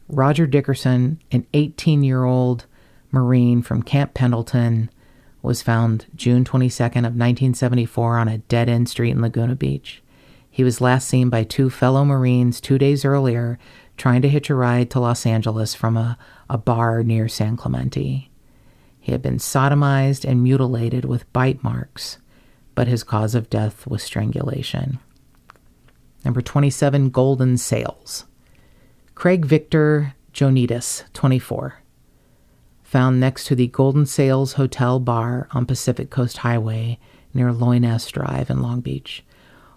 Roger Dickerson, an 18-year-old Marine from Camp Pendleton, was found June 22nd of 1974 on a dead-end street in Laguna Beach. He was last seen by 2 fellow Marines 2 days earlier trying to hitch a ride to Los Angeles from a bar near San Clemente. He had been sodomized and mutilated with bite marks, but his cause of death was strangulation. Number 27, Golden Sails. Craig Victor Jonitas, 24, found next to the Golden Sails Hotel Bar on Pacific Coast Highway near Loyness Drive in Long Beach,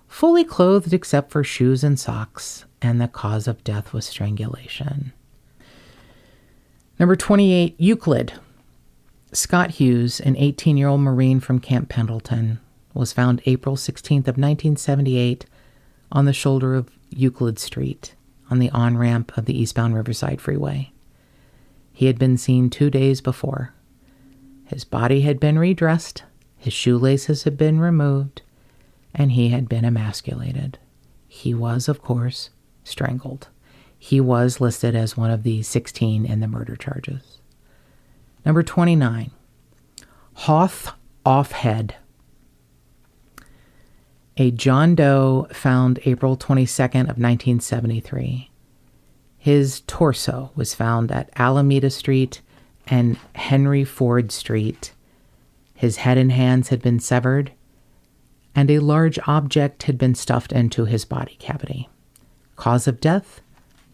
fully clothed except for shoes and socks, and the cause of death was strangulation. Number 28, Euclid. Scott Hughes, an 18-year-old Marine from Camp Pendleton, was found April 16th of 1978 on the shoulder of Euclid Street on the on-ramp of the eastbound Riverside Freeway. He had been seen 2 days before. His body had been redressed, his shoelaces had been removed, and he had been emasculated. He was, of course, strangled. He was listed as one of the 16 in the murder charges. Number 29, Hoth Offhead. A John Doe found April 22nd of 1973. His torso was found at Alameda Street and Henry Ford Street. His head and hands had been severed, and a large object had been stuffed into his body cavity. Cause of death,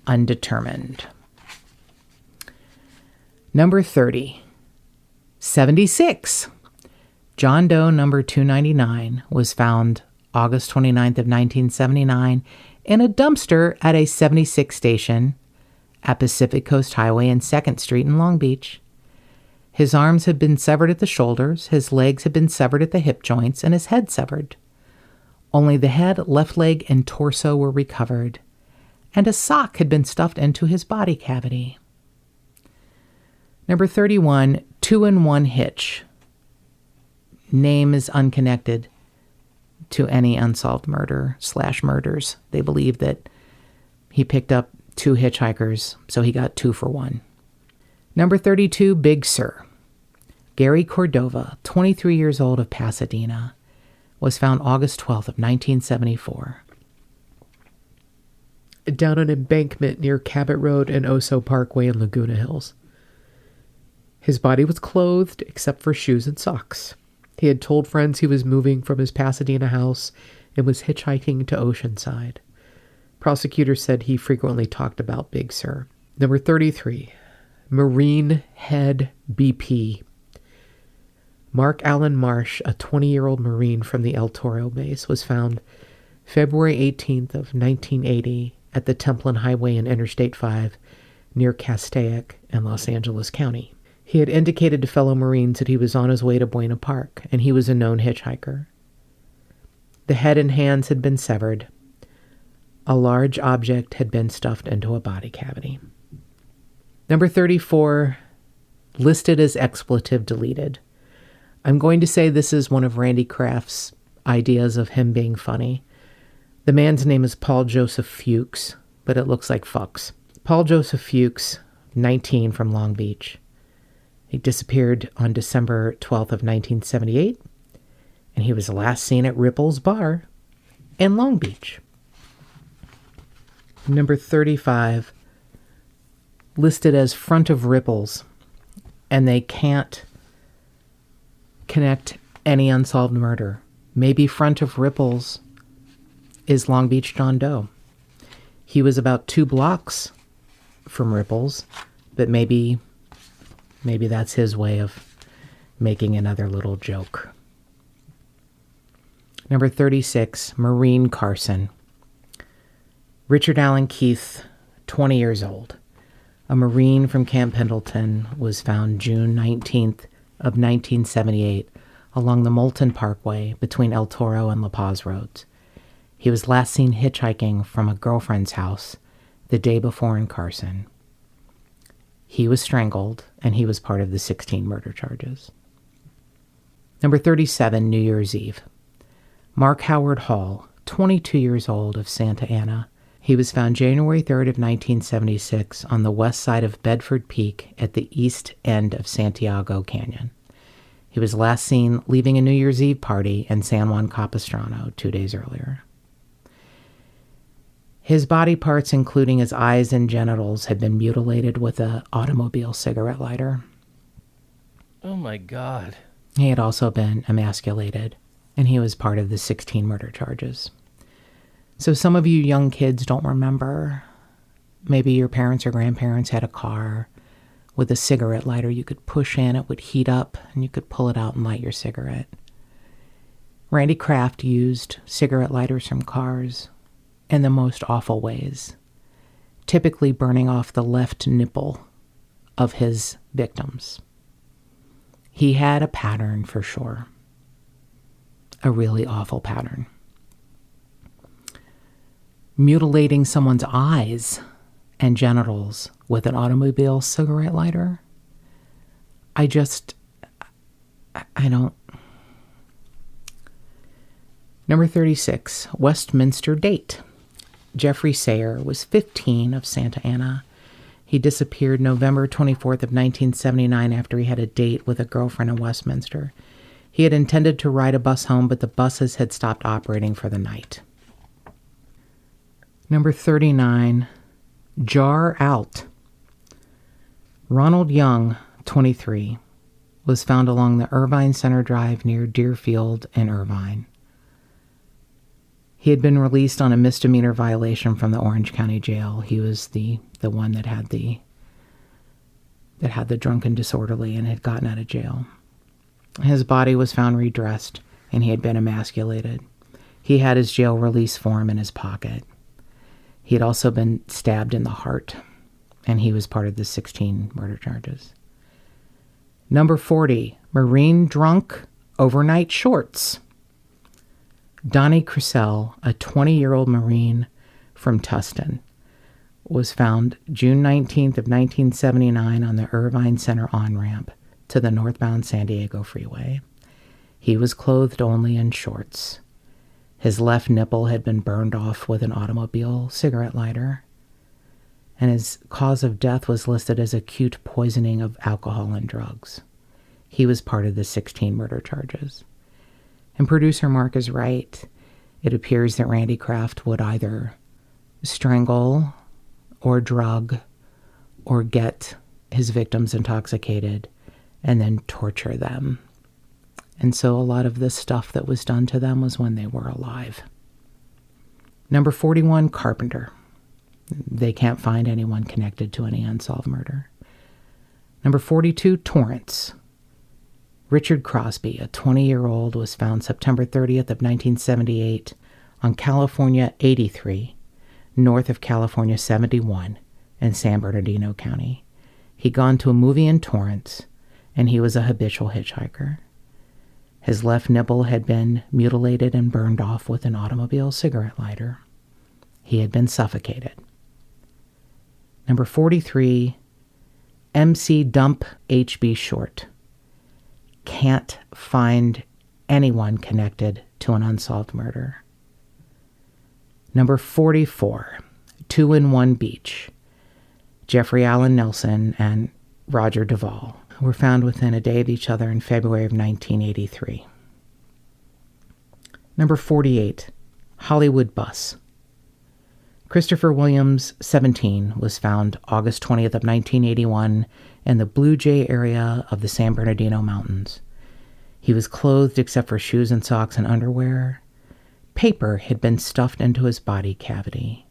undetermined. Number 30, 76. John Doe number 299 was found August 29th of 1979 in a dumpster at a 76 station at Pacific Coast Highway and 2nd Street in Long Beach. His arms had been severed at the shoulders, his legs had been severed at the hip joints, and his head severed. Only the head, left leg, and torso were recovered, and a sock had been stuffed into his body cavity. Number 31, 2-in-1 Hitch. Name is unconnected to any unsolved murder/murders. They believe that he picked up 2 hitchhikers, so he got 2 for 1. Number 32, Big Sur. Gary Cordova, 23 years old, of Pasadena, was found August 12th of 1974. down an embankment near Cabot Road and Oso Parkway in Laguna Hills. His body was clothed except for shoes and socks. He had told friends he was moving from his Pasadena house and was hitchhiking to Oceanside. Prosecutors said he frequently talked about Big Sur. Number 33, Marine Head BP. Mark Allen Marsh, a 20-year-old Marine from the El Toro base, was found February 18th of 1980 at the Templin Highway and Interstate 5 near Castaic in Los Angeles County. He had indicated to fellow Marines that he was on his way to Buena Park, and he was a known hitchhiker. The head and hands had been severed. A large object had been stuffed into a body cavity. Number 34, listed as expletive deleted. I'm going to say this is one of Randy Kraft's ideas of him being funny. The man's name is Paul Joseph Fuchs, but it looks like fucks. Paul Joseph Fuchs, 19, from Long Beach. He disappeared on December 12th of 1978, and he was last seen at Ripple's Bar in Long Beach. Number 35, listed as front of Ripple's, and they can't connect any unsolved murder. Maybe front of Ripple's is Long Beach John Doe. He was about 2 blocks from Ripple's, but maybe that's his way of making another little joke. Number 36, Maureen Carson. Richard Allen Keith, 20 years old. A Marine from Camp Pendleton was found June 19th of 1978 along the Moulton Parkway between El Toro and La Paz roads. He was last seen hitchhiking from a girlfriend's house the day before in Carson. He was strangled, and he was part of the 16 murder charges. Number 37, New Year's Eve. Mark Howard Hall, 22 years old, of Santa Ana. He was found January 3rd of 1976 on the west side of Bedford Peak at the east end of Santiago Canyon. He was last seen leaving a New Year's Eve party in San Juan Capistrano 2 days earlier. His body parts, including his eyes and genitals, had been mutilated with an automobile cigarette lighter. Oh my God. He had also been emasculated, and he was part of the 16 murder charges. So some of you young kids don't remember. Maybe your parents or grandparents had a car with a cigarette lighter you could push in, it would heat up, and you could pull it out and light your cigarette. Randy Kraft used cigarette lighters from cars in the most awful ways, typically burning off the left nipple of his victims. He had a pattern for sure. A really awful pattern. Mutilating someone's eyes and genitals with an automobile cigarette lighter. I don't. Number 36, Westminster date. Jeffrey Sayer was 15, of Santa Ana. He disappeared November 24th of 1979 after he had a date with a girlfriend in Westminster. He had intended to ride a bus home, but the buses had stopped operating for the night. Number 39, Jar Out. Ronald Young, 23, was found along the Irvine Center Drive near Deerfield and Irvine. He had been released on a misdemeanor violation from the Orange County Jail. He was the one that had the drunken disorderly and had gotten out of jail. His body was found redressed, and he had been emasculated. He had his jail release form in his pocket. He had also been stabbed in the heart, and he was part of the 16 murder charges. Number 40, Marine drunk, overnight shorts. Donnie Crisell, a 20-year-old Marine from Tustin, was found June 19th of 1979 on the Irvine Center on-ramp to the northbound San Diego freeway. He was clothed only in shorts. His left nipple had been burned off with an automobile cigarette lighter, and his cause of death was listed as acute poisoning of alcohol and drugs. He was part of the 16 murder charges. And producer Mark is right. It appears that Randy Kraft would either strangle or drug or get his victims intoxicated and then torture them. And so a lot of this stuff that was done to them was when they were alive. Number 41, Carpenter. They can't find anyone connected to any unsolved murder. Number 42, Torrance. Richard Crosby, a 20-year-old, was found September 30th of 1978 on California 83, north of California 71 in San Bernardino County. He'd gone to a movie in Torrance, and he was a habitual hitchhiker. His left nipple had been mutilated and burned off with an automobile cigarette lighter. He had been suffocated. Number 43, MC Dump HB Short. Can't find anyone connected to an unsolved murder. Number 44, 2-in-1 Beach. Jeffrey Allen Nelson and Roger Duvall were found within a day of each other in February of 1983. Number 48, Hollywood Bus. Christopher Williams, 17, was found August 20th of 1981 in the Blue Jay area of the San Bernardino Mountains. He was clothed except for shoes and socks and underwear. Paper had been stuffed into his body cavity.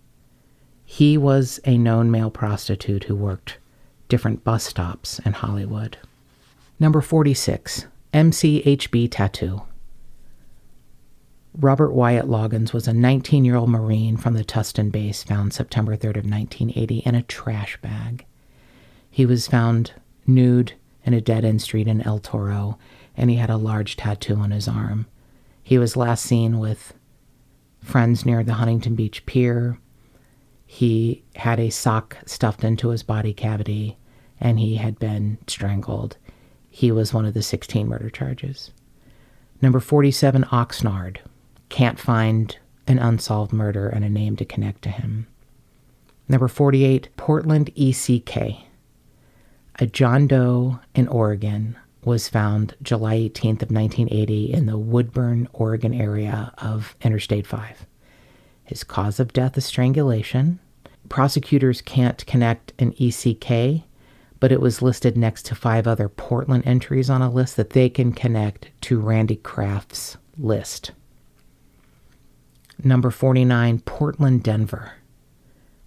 He was a known male prostitute who worked different bus stops in Hollywood. Number 46, MCHB Tattoo. Robert Wyatt Loggins was a 19-year-old Marine from the Tustin base found September 3rd of 1980 in a trash bag. He was found nude in a dead-end street in El Toro, and he had a large tattoo on his arm. He was last seen with friends near the Huntington Beach Pier. He had a sock stuffed into his body cavity, and he had been strangled. He was one of the 16 murder charges. Number 47, Oxnard. Can't find an unsolved murder and a name to connect to him. Number 48, Portland ECK. A John Doe in Oregon was found July 18th of 1980 in the Woodburn, Oregon area of Interstate 5. His cause of death is strangulation. Prosecutors can't connect an ECK, but it was listed next to 5 other Portland entries on a list that they can connect to Randy Kraft's list. Number 49, Portland, Denver.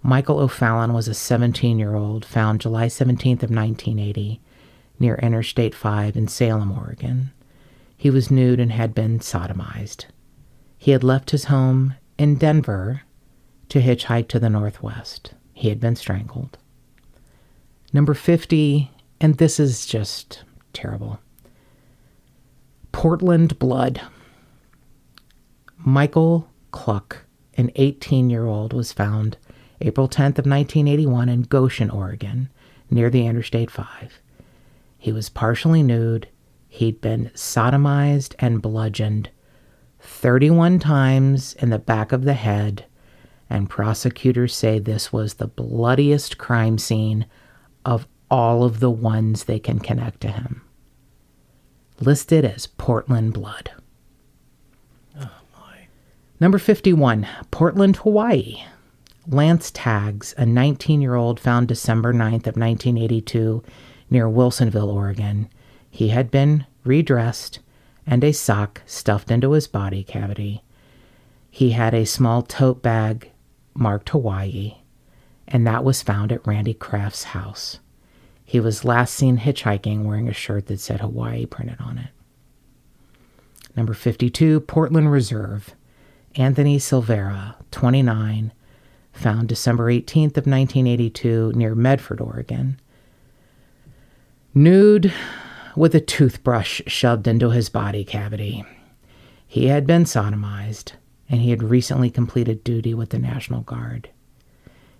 Michael O'Fallon was a 17-year-old found July 17th of 1980 near Interstate 5 in Salem, Oregon. He was nude and had been sodomized. He had left his home in Denver to hitchhike to the northwest. He had been strangled. Number 50, and this is just terrible. Portland Blood. Michael Cluck, an 18-year-old, was found April 10th of 1981 in Goshen, Oregon, near the Interstate 5. He was partially nude. He'd been sodomized and bludgeoned 31 times in the back of the head, and prosecutors say this was the bloodiest crime scene of all of the ones they can connect to him. Listed as Portland Blood. Number 51, Portland, Hawaii. Lance Taggs, a 19-year-old found December 9th of 1982 near Wilsonville, Oregon. He had been redressed and a sock stuffed into his body cavity. He had a small tote bag marked Hawaii, and that was found at Randy Kraft's house. He was last seen hitchhiking wearing a shirt that said Hawaii printed on it. Number 52, Portland Reserve. Anthony Silvera, 29, found December 18th of 1982 near Medford, Oregon. Nude with a toothbrush shoved into his body cavity. He had been sodomized, and he had recently completed duty with the National Guard.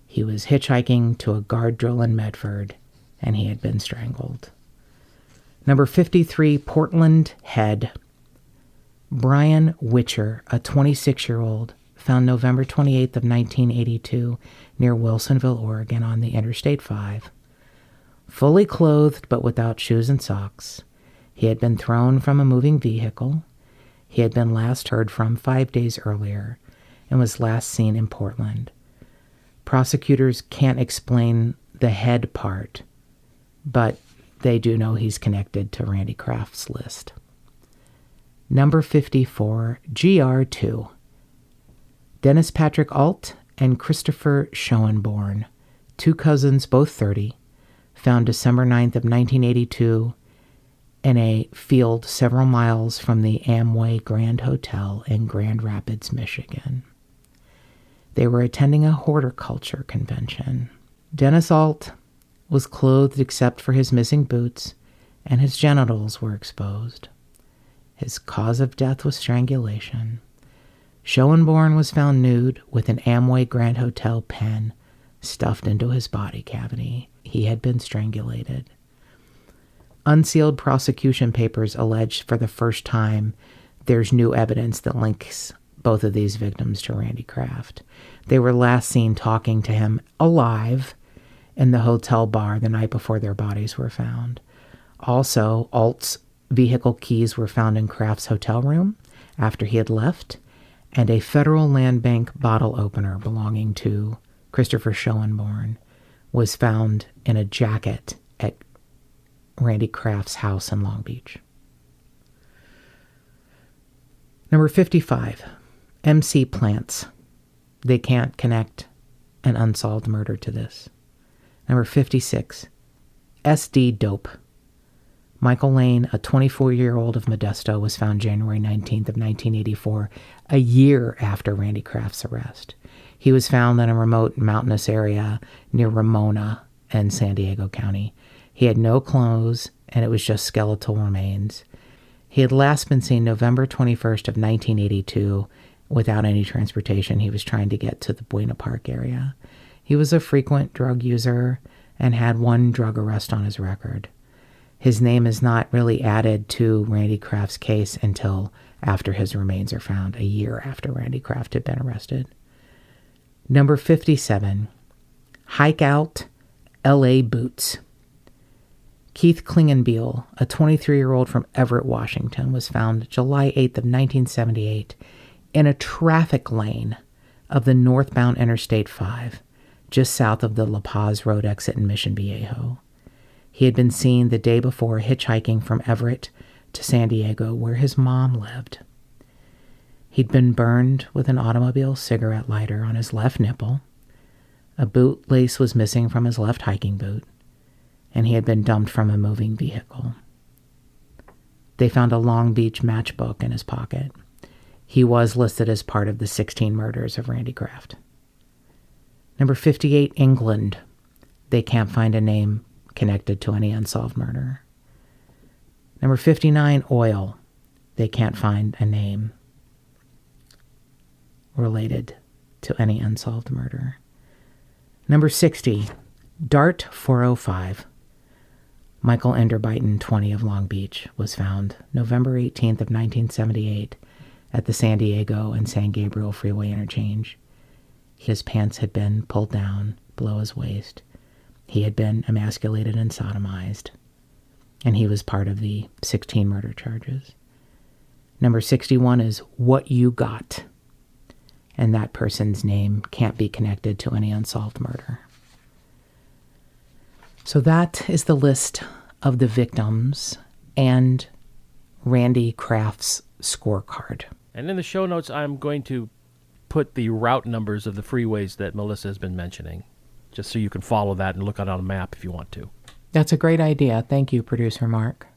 He was hitchhiking to a guard drill in Medford, and he had been strangled. Number 53, Portland Head. Brian Witcher, a 26-year-old, found November 28th of 1982 near Wilsonville, Oregon on the Interstate 5. Fully clothed but without shoes and socks. He had been thrown from a moving vehicle. He had been last heard from 5 days earlier and was last seen in Portland. Prosecutors can't explain the head part, but they do know he's connected to Randy Kraft's list. Number 54, GR2. Dennis Patrick Alt and Christopher Schoenborn, two cousins, both 30, found December 9th of 1982 in a field several miles from the Amway Grand Hotel in Grand Rapids, Michigan. They were attending a horticulture convention. Dennis Alt was clothed except for his missing boots, and his genitals were exposed. His cause of death was strangulation. Schoenborn was found nude with an Amway Grand Hotel pen stuffed into his body cavity. He had been strangulated. Unsealed prosecution papers alleged for the first time there's new evidence that links both of these victims to Randy Kraft. They were last seen talking to him alive in the hotel bar the night before their bodies were found. Also, Alt's vehicle keys were found in Kraft's hotel room after he had left, and a federal land bank bottle opener belonging to Christopher Schoenborn was found in a jacket at Randy Kraft's house in Long Beach. Number 55, MC Plants. They can't connect an unsolved murder to this. Number 56, SD Dope. Michael Lane, a 24-year-old of Modesto, was found January 19th of 1984, a year after Randy Kraft's arrest. He was found in a remote mountainous area near Ramona in San Diego County. He had no clothes, and it was just skeletal remains. He had last been seen November 21st of 1982 without any transportation. He was trying to get to the Buena Park area. He was a frequent drug user and had one drug arrest on his record. His name is not really added to Randy Kraft's case until after his remains are found, a year after Randy Kraft had been arrested. Number 57, Hike Out L.A. Boots. Keith Klingenbiel, a 23-year-old from Everett, Washington, was found July 8th of 1978 in a traffic lane of the northbound Interstate 5, just south of the La Paz Road exit in Mission Viejo. He had been seen the day before hitchhiking from Everett to San Diego, where his mom lived. He'd been burned with an automobile cigarette lighter on his left nipple. A bootlace was missing from his left hiking boot, and he had been dumped from a moving vehicle. They found a Long Beach matchbook in his pocket. He was listed as part of the 16 murders of Randy Kraft. Number 58, England. They can't find a name connected to any unsolved murder. Number 59, Oil. They can't find a name related to any unsolved murder. Number 60, Dart 405. Michael Enderbyton, 20, of Long Beach, was found November 18th of 1978 at the San Diego and San Gabriel Freeway interchange. His pants had been pulled down below his waist. He had been emasculated and sodomized, and he was part of the 16 murder charges. Number 61 is What You Got, and that person's name can't be connected to any unsolved murder. So that is the list of the victims and Randy Kraft's scorecard. And in the show notes, I'm going to put the route numbers of the freeways that Melissa has been mentioning, just so you can follow that and look at it on a map if you want to. That's a great idea. Thank you, Producer Mark.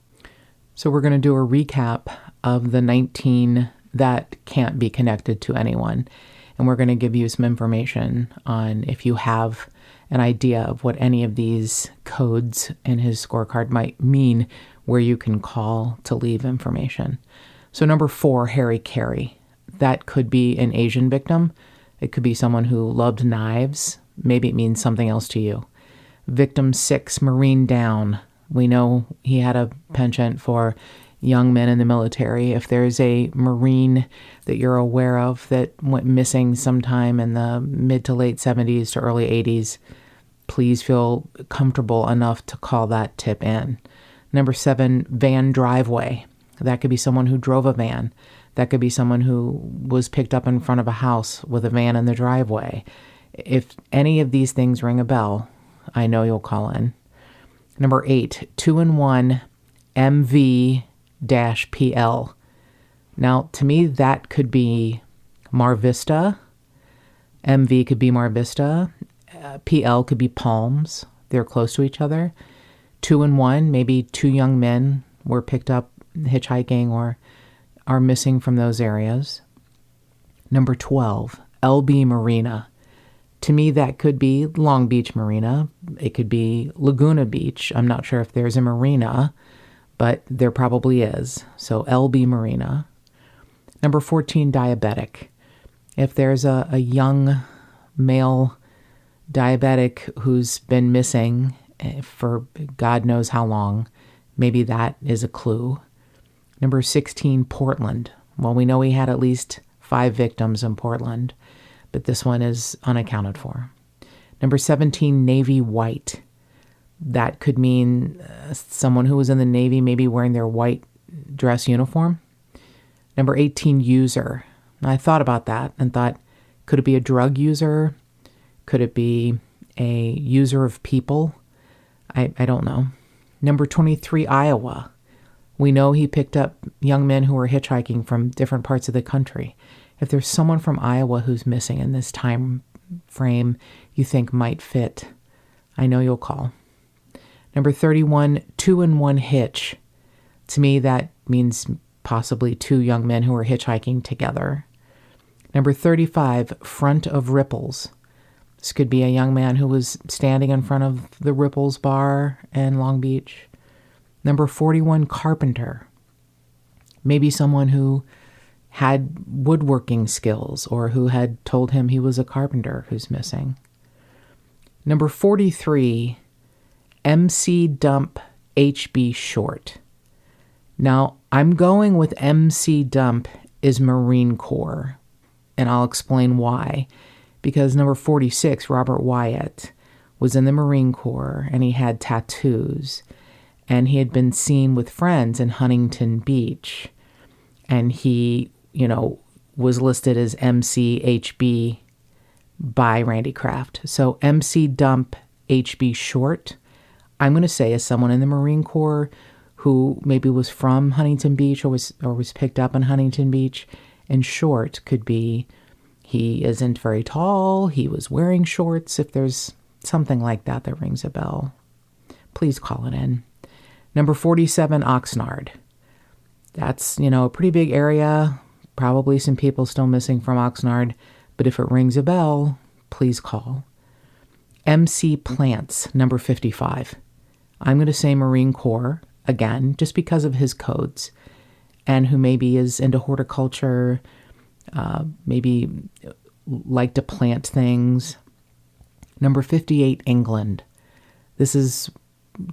So we're going to do a recap of the 19 that can't be connected to anyone. And we're going to give you some information on if you have an idea of what any of these codes in his scorecard might mean, where you can call to leave information. So number 4, Harry Carey. That could be an Asian victim. It could be someone who loved knives. Maybe it means something else to you. Victim 6, Marine Down. We know he had a penchant for young men in the military. If there's a Marine that you're aware of that went missing sometime in the mid to late 70s to early 80s, please feel comfortable enough to call that tip in. Number 7, Van Driveway. That could be someone who drove a van. That could be someone who was picked up in front of a house with a van in the driveway. If any of these things ring a bell, I know you'll call in. Number 8, 2-in-1 MV-PL. Now, to me, that could be Mar Vista. MV could be Mar Vista. PL could be Palms. They're close to each other. 2-in-1, maybe 2 young men were picked up hitchhiking or are missing from those areas. Number 12, LB Marina. To me, that could be Long Beach Marina. It could be Laguna Beach. I'm not sure if there's a marina, but there probably is. So LB Marina. Number 14, diabetic. If there's a young male diabetic who's been missing for God knows how long, maybe that is a clue. Number 16, Portland. Well, we know we had at least 5 victims in Portland, but this one is unaccounted for. Number 17, Navy white. That could mean someone who was in the Navy, maybe wearing their white dress uniform. Number 18, user. I thought about that and thought, could it be a drug user? Could it be a user of people? I don't know. Number 23, Iowa. We know he picked up young men who were hitchhiking from different parts of the country. If there's someone from Iowa who's missing in this time frame you think might fit, I know you'll call. Number 31, 2-in-1 hitch. To me, that means possibly 2 young men who were hitchhiking together. Number 35, front of Ripples. This could be a young man who was standing in front of the Ripples bar in Long Beach. Number 41, carpenter. Maybe someone who had woodworking skills or who had told him he was a carpenter who's missing. Number 43, MC Dump HB Short. Now, I'm going with MC Dump is Marine Corps, and I'll explain why. Because number 46, Robert Wyatt, was in the Marine Corps, and he had tattoos, and he had been seen with friends in Huntington Beach, and he, was listed as MCHB by Randy Kraft. So MC Dump HB Short, I'm going to say is someone in the Marine Corps who maybe was from Huntington Beach or was picked up in Huntington Beach. And short could be he isn't very tall, he was wearing shorts. If there's something like that that rings a bell, please call it in. Number 47, Oxnard. That's, a pretty big area. Probably some people still missing from Oxnard. But if it rings a bell, please call. MC Plants, number 55. I'm going to say Marine Corps, again, just because of his codes. And who maybe is into horticulture, maybe like to plant things. Number 58, England. This is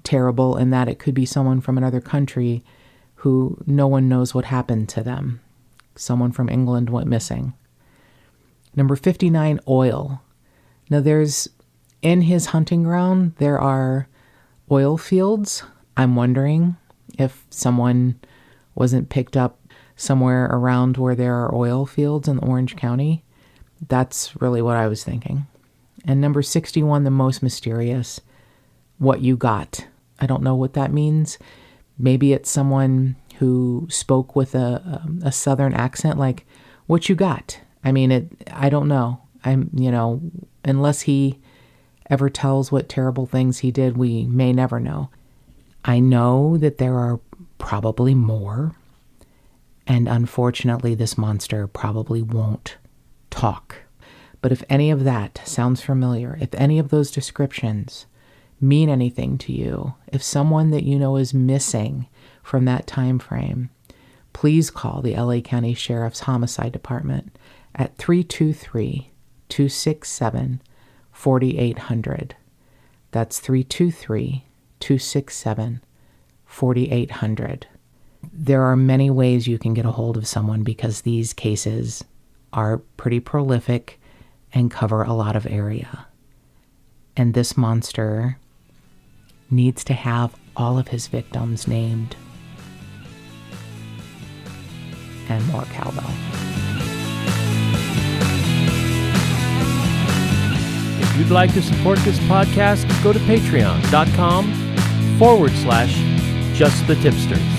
terrible in that it could be someone from another country who no one knows what happened to them. Someone from England went missing. Number 59, oil. Now in his hunting ground, there are oil fields. I'm wondering if someone wasn't picked up somewhere around where there are oil fields in Orange County. That's really what I was thinking. And number 61, the most mysterious, what you got. I don't know what that means. Maybe it's someone who spoke with a southern accent, like, what you got? I mean, I don't know. Unless he ever tells what terrible things he did, we may never know. I know that there are probably more, and unfortunately this monster probably won't talk. But if any of that sounds familiar, if any of those descriptions mean anything to you, if someone that you know is missing from that time frame, please call the LA County Sheriff's Homicide Department at 323-267-4800. That's 323-267-4800. There are many ways you can get a hold of someone because these cases are pretty prolific and cover a lot of area. And this monster needs to have all of his victims named. And more cowbell. If you'd like to support this podcast, go to patreon.com/just the Tip-Sters.